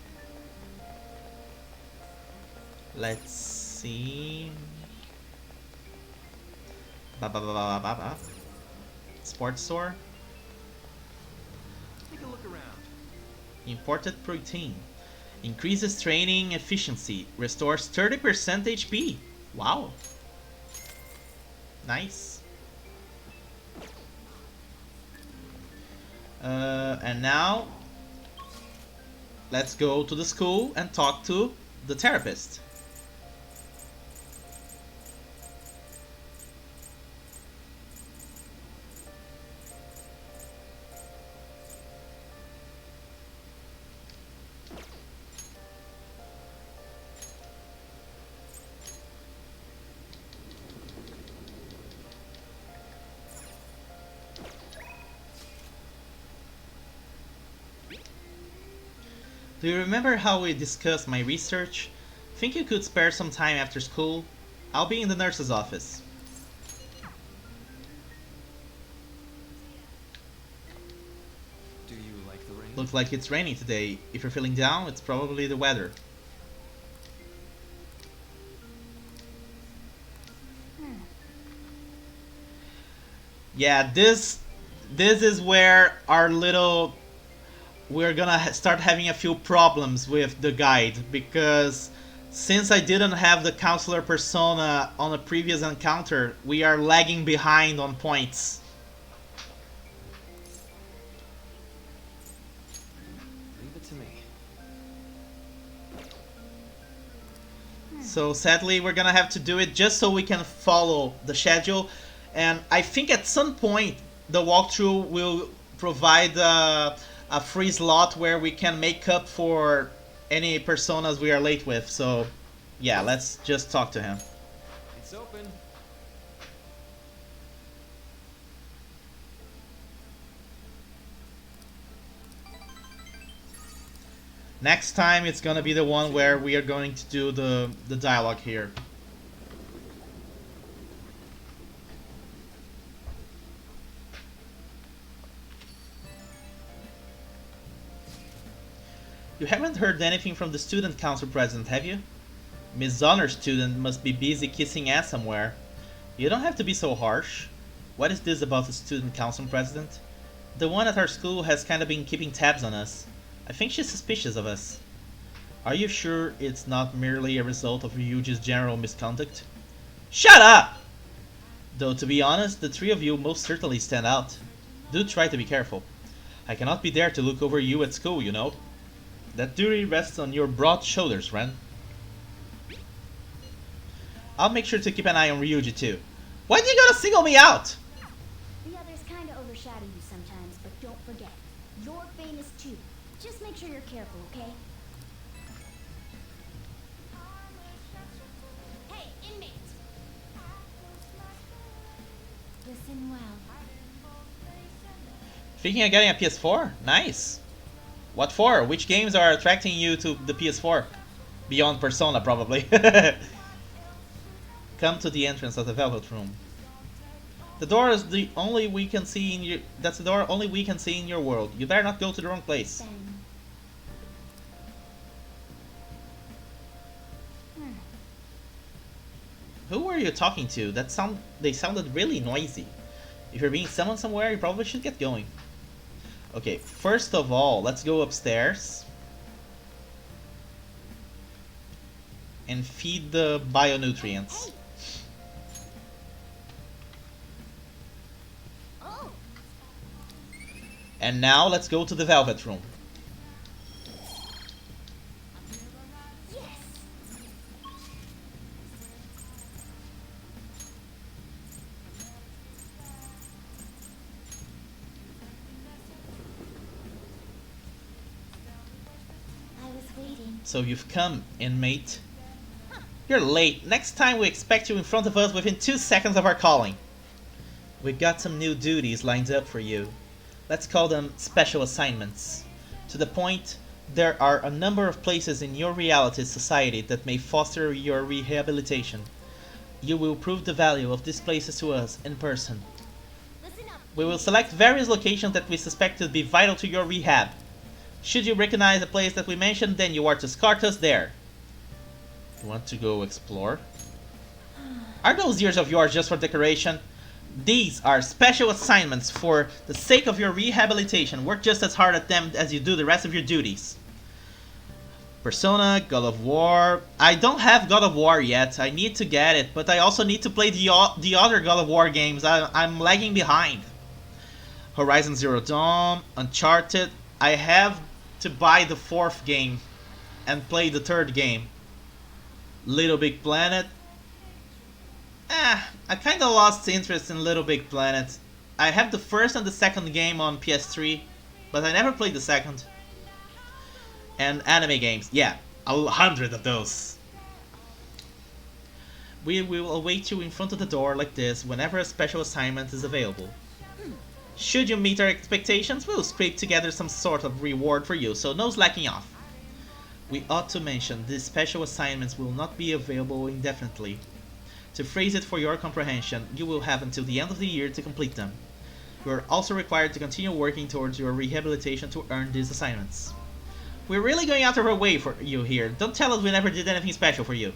Let's see. Sports store. Take a look around. Imported protein. Increases training efficiency. Restores 30% HP. Wow. Nice. And now, let's go to the school and talk to the therapist. Do you remember how we discussed my research? Think you could spare some time after school? I'll be in the nurse's office. Do you like the rain? Looks like it's raining today. If you're feeling down, it's probably the weather. Yeah, this is where our little we're gonna start having a few problems with the guide, because since I didn't have the counselor persona on a previous encounter, we are lagging behind on points. Leave it to me. So sadly, we're gonna have to do it just so we can follow the schedule. And I think at some point the walkthrough will provide a free slot where we can make up for any personas we are late with. So yeah, let's just talk to him. It's open. Next time it's gonna be the one where we are going to do the dialogue here. You haven't heard anything from the student council president, have you? Miss Honor student must be busy kissing ass somewhere. You don't have to be so harsh. What is this about the student council president? The one at our school has kinda been keeping tabs on us. I think she's suspicious of us. Are you sure it's not merely a result of Ryuji's general misconduct? Shut up! Though to be honest, the three of you most certainly stand out. Do try to be careful. I cannot be there to look over you at school, you know. That duty rests on your broad shoulders, Ren. I'll make sure to keep an eye on Ryuji too. Why do you gotta single me out? The others kinda overshadow you sometimes, but don't forget, you're famous too. Just make sure you're careful, okay? Hey, inmate! Listen well. Thinking of getting a PS4? Nice. What for? Which games are attracting you to the PS4? Beyond Persona, probably. Come to the entrance of the Velvet Room. The door is the only we can see in your. That's the door only we can see in your world. You better not go to the wrong place. Then. Who were you talking to? They sounded really noisy. If you're being summoned somewhere, you probably should get going. Okay, first of all, let's go upstairs and feed the bionutrients. Oh, And now let's go to the Velvet Room. yes! So you've come, inmate. You're late. Next time we expect you in front of us within 2 seconds of our calling. We got some new duties lined up for you. Let's call them special assignments. To the point, there are a number of places in your reality society that may foster your rehabilitation. You will prove the value of these places to us in person. Listen up. We will select various locations that we suspect to be vital to your rehab. Should you recognize a place that we mentioned, then you are to escort us there. You want to go explore? Are those ears of yours just for decoration? These are special assignments for the sake of your rehabilitation. Work just as hard at them as you do the rest of your duties. Persona, God of War. I don't have God of War yet. I need to get it, but I also need to play the other God of War games. I'm lagging behind. Horizon Zero Dawn, Uncharted. I have to buy the 4th game and play the 3rd game. Little Big Planet. I kinda lost interest in Little Big Planet. I have the 1st and the 2nd game on PS3, but I never played the 2nd. And anime games, yeah, 100 of those. We will await you in front of the door like this whenever a special assignment is available. Should you meet our expectations, we'll scrape together some sort of reward for you, so no slacking off. We ought to mention, these special assignments will not be available indefinitely. To phrase it for your comprehension, you will have until the end of the year to complete them. You are also required to continue working towards your rehabilitation to earn these assignments. We're really going out of our way for you here. Don't tell us we never did anything special for you.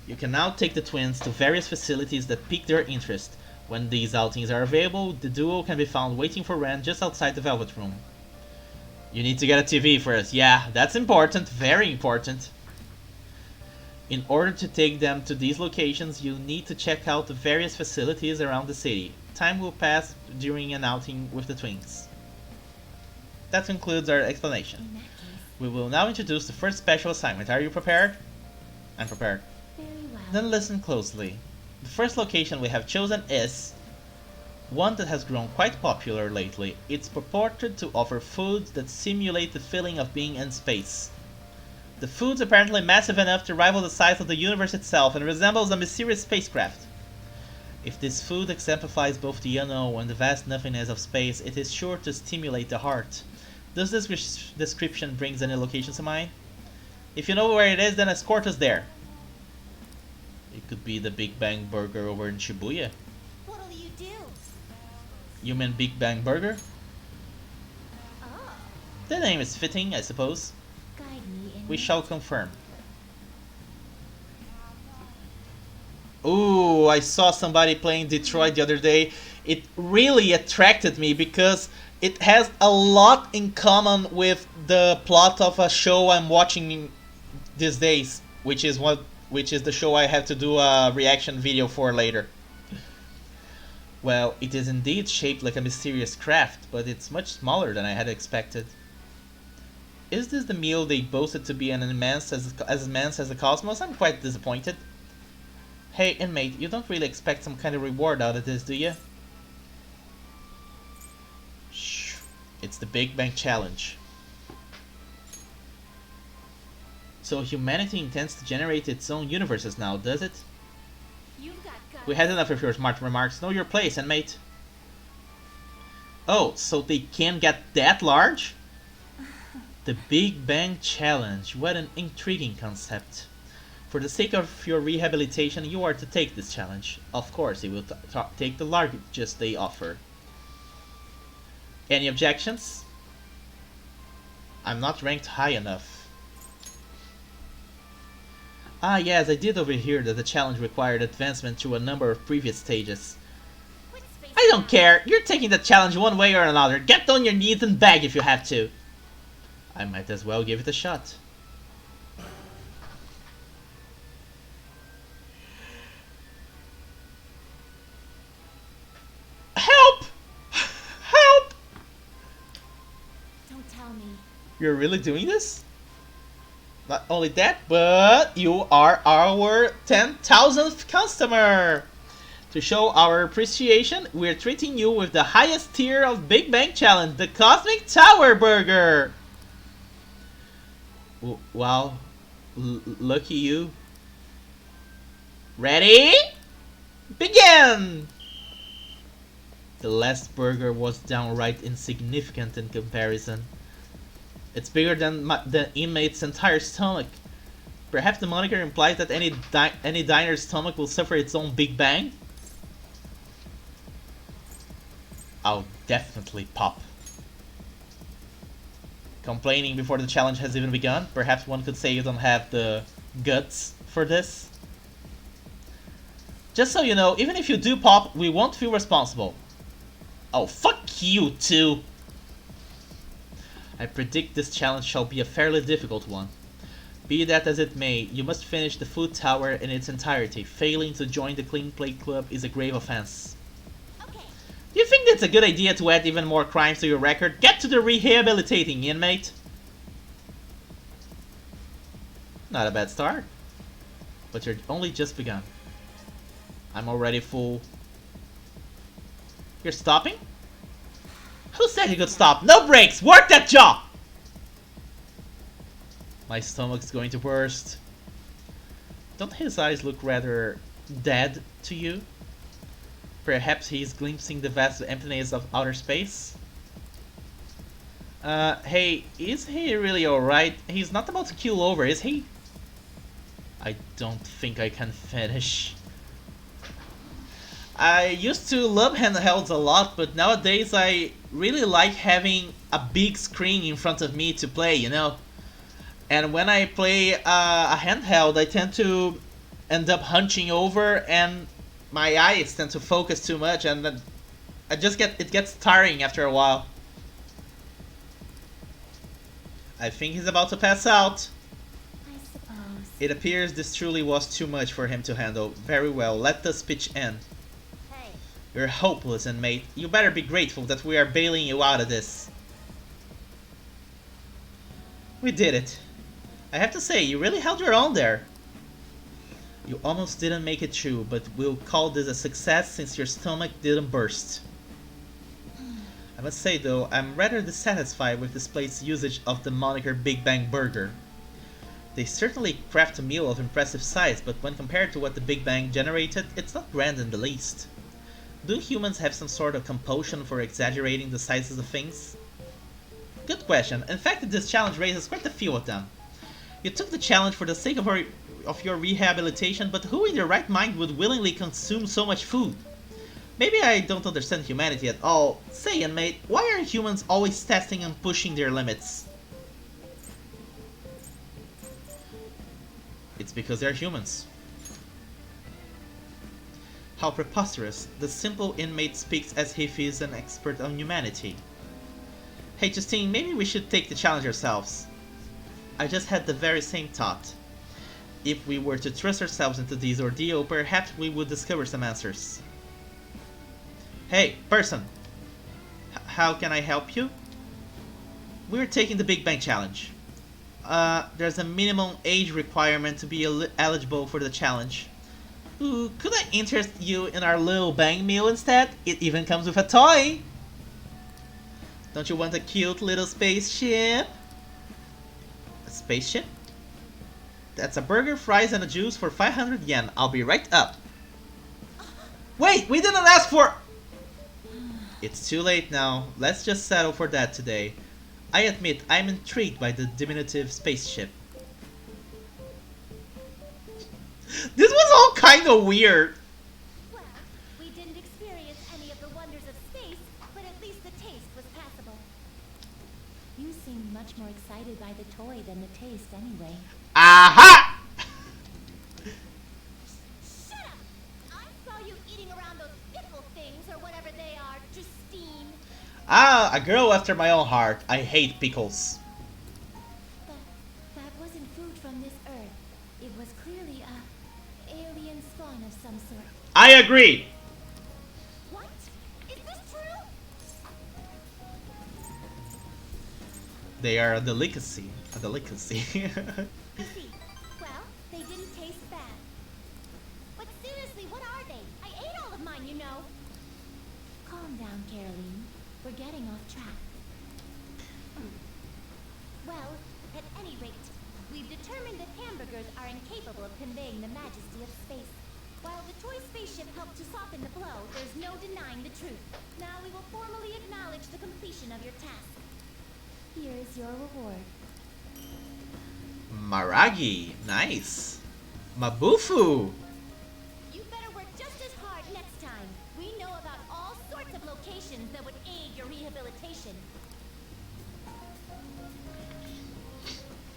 You can now take the twins to various facilities that pique their interest. When these outings are available, the duo can be found waiting for rent just outside the Velvet Room. You need to get a TV first. Yeah, that's important. Very important. In order to take them to these locations, you need to check out the various facilities around the city. Time will pass during an outing with the twins. That concludes our explanation. We will now introduce the first special assignment. Are you prepared? I'm prepared. Very well. Then listen closely. The first location we have chosen is one that has grown quite popular lately. It's purported to offer foods that simulate the feeling of being in space. The food's apparently massive enough to rival the size of the universe itself and resembles a mysterious spacecraft. If this food exemplifies both the unknown and the vast nothingness of space, it is sure to stimulate the heart. Does this description bring any locations to mind? If you know where it is, then escort us there. It could be the Big Bang Burger over in Shibuya. What'll you do? You mean Big Bang Burger? Oh, The name is fitting, I suppose. guide me in. We shall confirm. Ooh, I saw somebody playing Detroit the other day. It really attracted me because it has a lot in common with the plot of a show I'm watching these days, which is the show I have to do a reaction video for later. Well, it is indeed shaped like a mysterious craft, but it's much smaller than I had expected. Is this the meal they boasted to be as immense as the cosmos? I'm quite disappointed. Hey, inmate, you don't really expect some kind of reward out of this, do you? Shh. It's the Big Bang Challenge. So humanity intends to generate its own universes now, does it? You've got guts. We had enough of your smart remarks. Know your place, inmate. Oh, so they can get that large? The Big Bang Challenge. What an intriguing concept. For the sake of your rehabilitation, you are to take this challenge. Of course, you will take the largest they offer. Any objections? I'm not ranked high enough. Ah yes, I did overhear that the challenge required advancement through a number of previous stages. Quit spacing I don't out. care, you're taking the challenge one way or another. Get on your knees and beg if you have to. I might as well give it a shot. Help! Help! Don't tell me. You're really doing this? Not only that, but you are our 10,000th customer! To show our appreciation, we're treating you with the highest tier of Big Bang Challenge, the Cosmic Tower Burger! Well, lucky you. Ready? Begin! The last burger was downright insignificant in comparison. It's bigger than the inmate's entire stomach. Perhaps the moniker implies that any diner's stomach will suffer its own Big Bang? I'll definitely pop. Complaining before the challenge has even begun? Perhaps one could say you don't have the guts for this? Just so you know, even if you do pop, we won't feel responsible. Oh, fuck you too! I predict this challenge shall be a fairly difficult one. Be that as it may, you must finish the food tower in its entirety. Failing to join the Clean Plate Club is a grave offense. Okay. Do you think that's a good idea to add even more crimes to your record? Get to the rehabilitating, inmate! Not a bad start. But you're only just begun. I'm already full. You're stopping? Who said you could stop? No brakes! Work that jaw! My stomach's going to burst. Don't his eyes look rather dead to you? Perhaps he's glimpsing the vast emptiness of outer space? Hey, is he really alright? He's not about to keel over, is he? I don't think I can finish. I used to love handhelds a lot, but nowadays I really like having a big screen in front of me to play, you know? And when I play a handheld, I tend to end up hunching over and my eyes tend to focus too much, and then it gets tiring after a while. I think he's about to pass out. I suppose. It appears this truly was too much for him to handle. Very well, let us pitch in. Hey. You're hopeless, inmate. You better be grateful that we are bailing you out of this. We did it. I have to say, you really held your own there. You almost didn't make it through, but we'll call this a success since your stomach didn't burst. I must say though, I'm rather dissatisfied with this place's usage of the moniker Big Bang Burger. They certainly craft a meal of impressive size, but when compared to what the Big Bang generated, it's not grand in the least. Do humans have some sort of compulsion for exaggerating the sizes of things? Good question. In fact, this challenge raises quite a few of them. You took the challenge for the sake of your rehabilitation, but who in their right mind would willingly consume so much food? Maybe I don't understand humanity at all. Say, inmate, why are humans always testing and pushing their limits? It's because they're humans. How preposterous. The simple inmate speaks as if he's an expert on humanity. Hey Justine, maybe we should take the challenge ourselves. I just had the very same thought. If we were to thrust ourselves into this ordeal, perhaps we would discover some answers. Hey, person! How can I help you? We're taking the Big Bang Challenge. There's a minimum age requirement to be eligible for the challenge. Ooh, could I interest you in our little bang meal instead? It even comes with a toy! Don't you want a cute little spaceship? A spaceship? That's a burger, fries, and a juice for 500 yen. I'll be right up. Wait, we didn't ask for... It's too late now. Let's just settle for that today. I admit, I'm intrigued by the diminutive spaceship. This was all kind of weird. Well, we didn't experience any of the wonders of space, but at least the taste was passable. You seemed much more excited by the toy than the taste anyway. Aha! Shut up! I saw you eating around those pickle things or whatever they are, Justine. Ah, a girl after my own heart. I hate pickles. But that wasn't food from this earth. It was clearly a alien spawn of some sort. I agree. What? Is this true? They are a delicacy. A delicacy. I see. Well, they didn't taste bad. But seriously, what are they? I ate all of mine, you know. Calm down, Caroline. We're getting off track. Well, at any rate, We've determined that hamburgers are incapable of conveying the majesty of space. While the toy spaceship helped to soften the blow, there's no denying the truth. Now we will formally acknowledge the completion of your task. Here is your reward. Maragi, nice. Mabufu. You better work just as hard next time. We know about all sorts of locations that would aid your rehabilitation.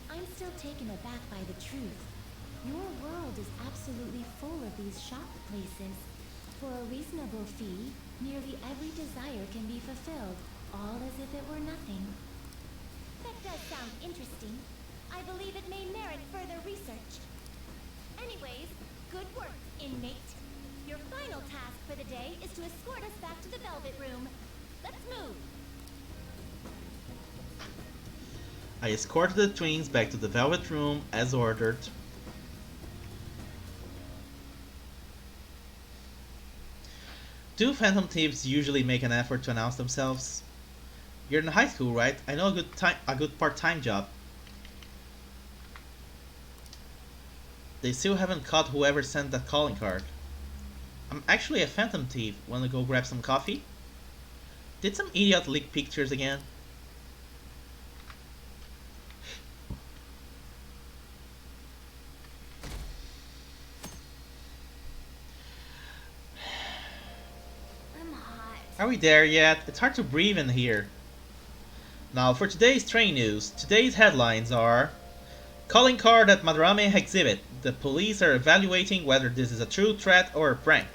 I'm still taken aback by the truth. Your world is absolutely full of these shop places. For a reasonable fee, nearly every desire can be fulfilled, all as if it were nothing. That does sound interesting. I believe it may merit further research. Anyways, good work, inmate. Your final task for the day is to escort us back to the Velvet Room. Let's move! I escorted the twins back to the Velvet Room as ordered. Do Phantom Thieves usually make an effort to announce themselves? You're in high school, right? I know a good part-time job. They still haven't caught whoever sent that calling card. I'm actually a Phantom Thief. Wanna go grab some coffee? Did some idiot leak pictures again? I'm hot. Are we there yet? It's hard to breathe in here. Now for today's train news. Today's headlines are: calling card at Madarame exhibit. The police are evaluating whether this is a true threat or a prank.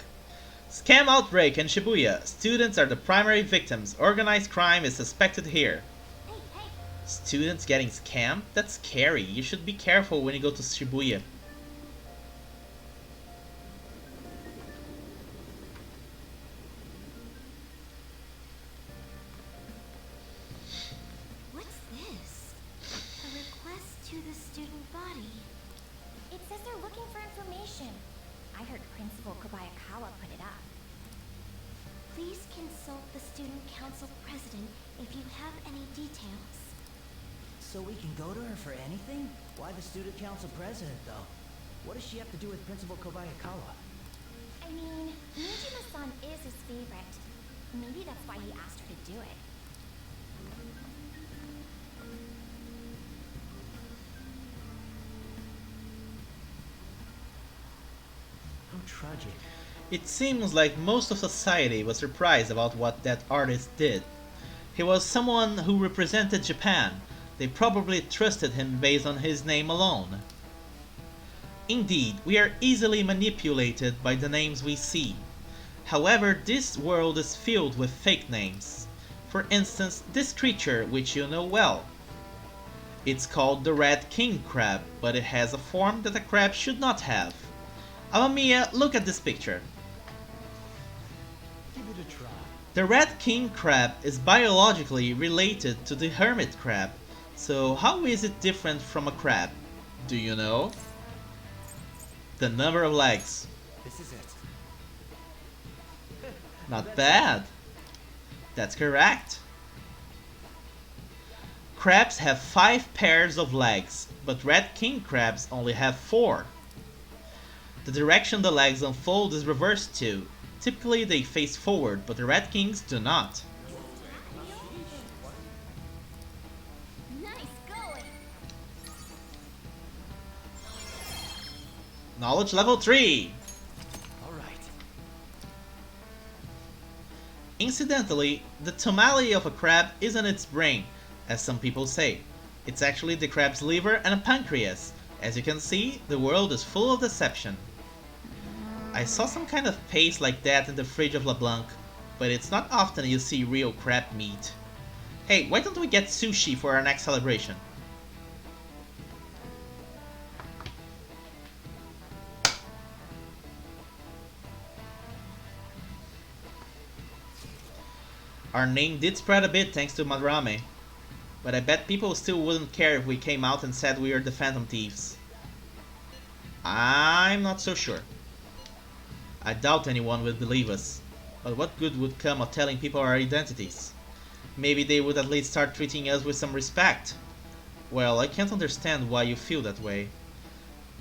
Scam outbreak in Shibuya. Students are the primary victims. Organized crime is suspected here. Hey, hey! Students getting scammed? That's scary. You should be careful when you go to Shibuya. What's this? A request to the student body. It says they're looking for information. I heard Principal Kobayakawa put it up. Please consult the student council president if you have any details. So we can go to her for anything? Why the student council president, though? What does she have to do with Principal Kobayakawa? I mean, Nijima-san is his favorite. Maybe that's why he asked her to do it. How tragic. It seems like most of society was surprised about what that artist did. He was someone who represented Japan. They probably trusted him based on his name alone. Indeed, we are easily manipulated by the names we see. However, this world is filled with fake names. For instance, this creature which you know well. It's called the Red King Crab, but it has a form that a crab should not have. Amamiya, look at this picture. Give it a try. The Red King Crab is biologically related to the hermit crab. So how is it different from a crab? Do you know? The number of legs. This is it. Not bad. That's correct. Crabs have 5 pairs of legs, but red king crabs only have 4. The direction the legs unfold is reversed too. Typically they face forward, but the red kings do not. Nice going! Knowledge level 3! Alright. Incidentally, the tamale of a crab isn't its brain, as some people say. It's actually the crab's liver and a pancreas. As you can see, the world is full of deception. I saw some kind of paste like that in the fridge of LeBlanc, but it's not often you see real crab meat. Hey, why don't we get sushi for our next celebration? Our name did spread a bit thanks to Madarame, but I bet people still wouldn't care if we came out and said we were the Phantom Thieves. I'm not so sure. I doubt anyone would believe us, but what good would come of telling people our identities? Maybe they would at least start treating us with some respect. Well, I can't understand why you feel that way.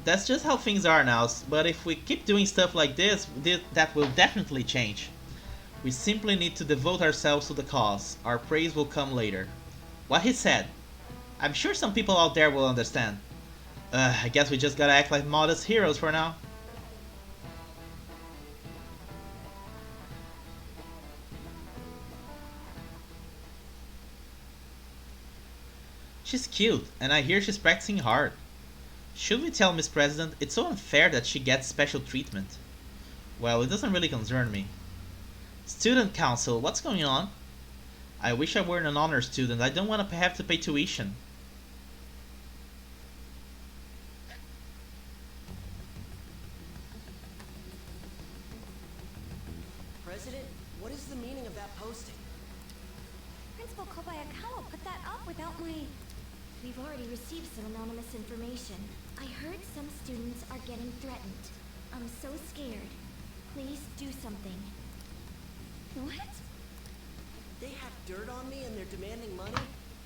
That's just how things are now, but if we keep doing stuff like this, that will definitely change. We simply need to devote ourselves to the cause. Our praise will come later. What he said. I'm sure some people out there will understand. I guess we just gotta act like modest heroes for now. She's cute, and I hear she's practicing hard. Should we tell Miss President? It's so unfair that she gets special treatment. Well, it doesn't really concern me. Student Council, what's going on? I wish I weren't an honor student. I don't want to have to pay tuition. President, what is the meaning of that posting? Principal Kobayakawa put that up without my... We've already received some anonymous information. I heard some students are getting threatened. I'm so scared. Please do something. What? They have dirt on me and they're demanding money?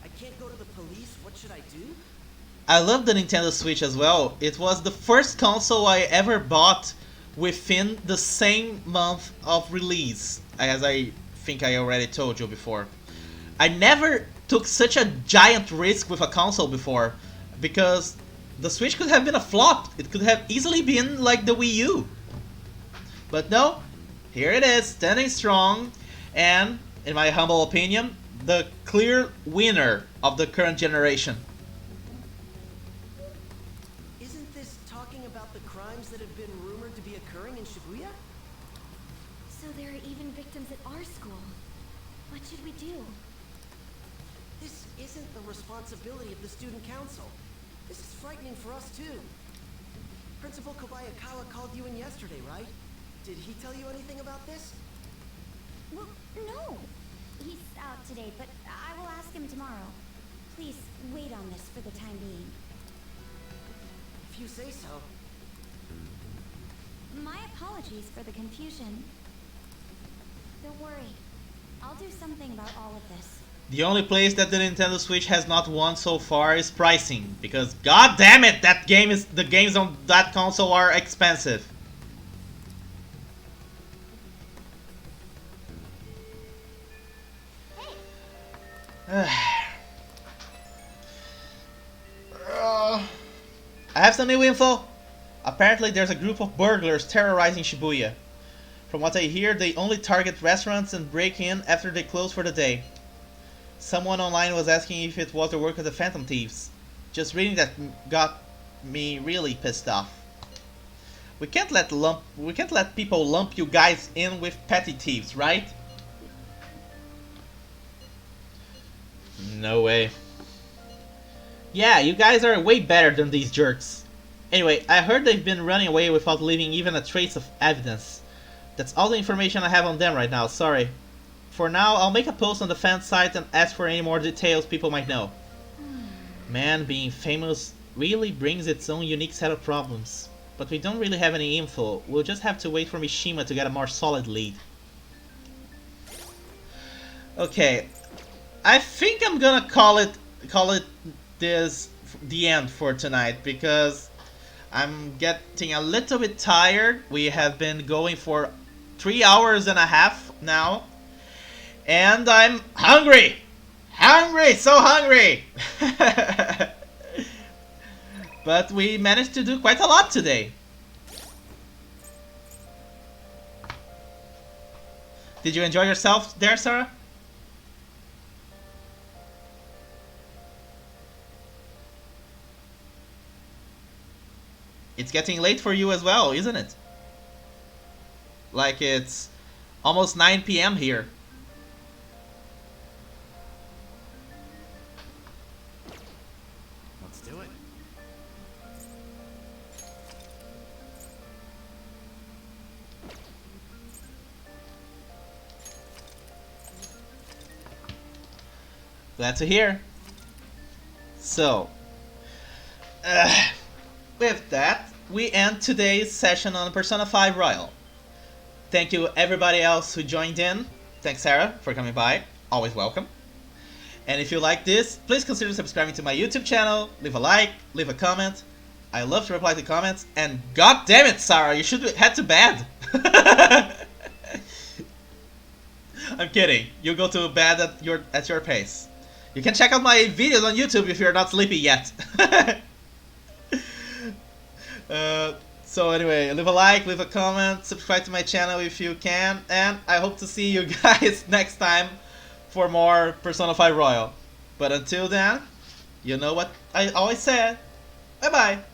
I can't go to the police? What should I do? I love the Nintendo Switch as well. It was the first console I ever bought within the same month of release, as I think I already told you before. I never took such a giant risk with a console before, because the Switch could have been a flop. It could have easily been like the Wii U. But no, here it is, standing strong, and, in my humble opinion, the clear winner of the current generation. Isn't this talking about the crimes that have been rumored to be occurring in Shibuya? So there are even victims at our school. What should we do? This isn't the responsibility of the student council. This is frightening for us too. Principal Kobayakawa called you in yesterday, right? Did he tell you anything about this? Well, no. He's out today, but I will ask him tomorrow. Please wait on this for the time being. If you say so. My apologies for the confusion. Don't worry. I'll do something about all of this. The only place that the Nintendo Switch has not won so far is pricing, because god damn it, the games on that console are expensive. I have some new info. Apparently there's a group of burglars terrorizing Shibuya. From what I hear, they only target restaurants and break in after they close for the day. Someone online was asking if it was the work of the Phantom Thieves. Just reading that got me really pissed off. We can't let people lump you guys in with petty thieves, right? No way. Yeah, you guys are way better than these jerks. Anyway, I heard they've been running away without leaving even a trace of evidence. That's all the information I have on them right now, sorry. For now, I'll make a post on the fan site and ask for any more details people might know. Man, being famous really brings its own unique set of problems. But we don't really have any info, we'll just have to wait for Mishima to get a more solid lead. Okay, I think I'm gonna call it this the end for tonight, because I'm getting a little bit tired. We have been going for 3 hours and a half now, and I'm hungry! Hungry! So hungry! But we managed to do quite a lot today. Did you enjoy yourself there, Sarah? It's getting late for you as well, isn't it? Like it's almost 9 p.m. here. Let's do it. Glad to hear. So, with that, we end today's session on Persona 5 Royal. Thank you everybody else who joined in. Thanks Sarah for coming by, always welcome. And if you like this, please consider subscribing to my YouTube channel, leave a like, leave a comment. I love to reply to comments, and god damn it, Sarah, you should head to bed. I'm kidding. You go to bed at your pace. You can check out my videos on YouTube if you're not sleepy yet. So anyway, leave a like, leave a comment, subscribe to my channel if you can, and I hope to see you guys next time for more Persona 5 Royal. But until then, you know what I always said. Bye bye.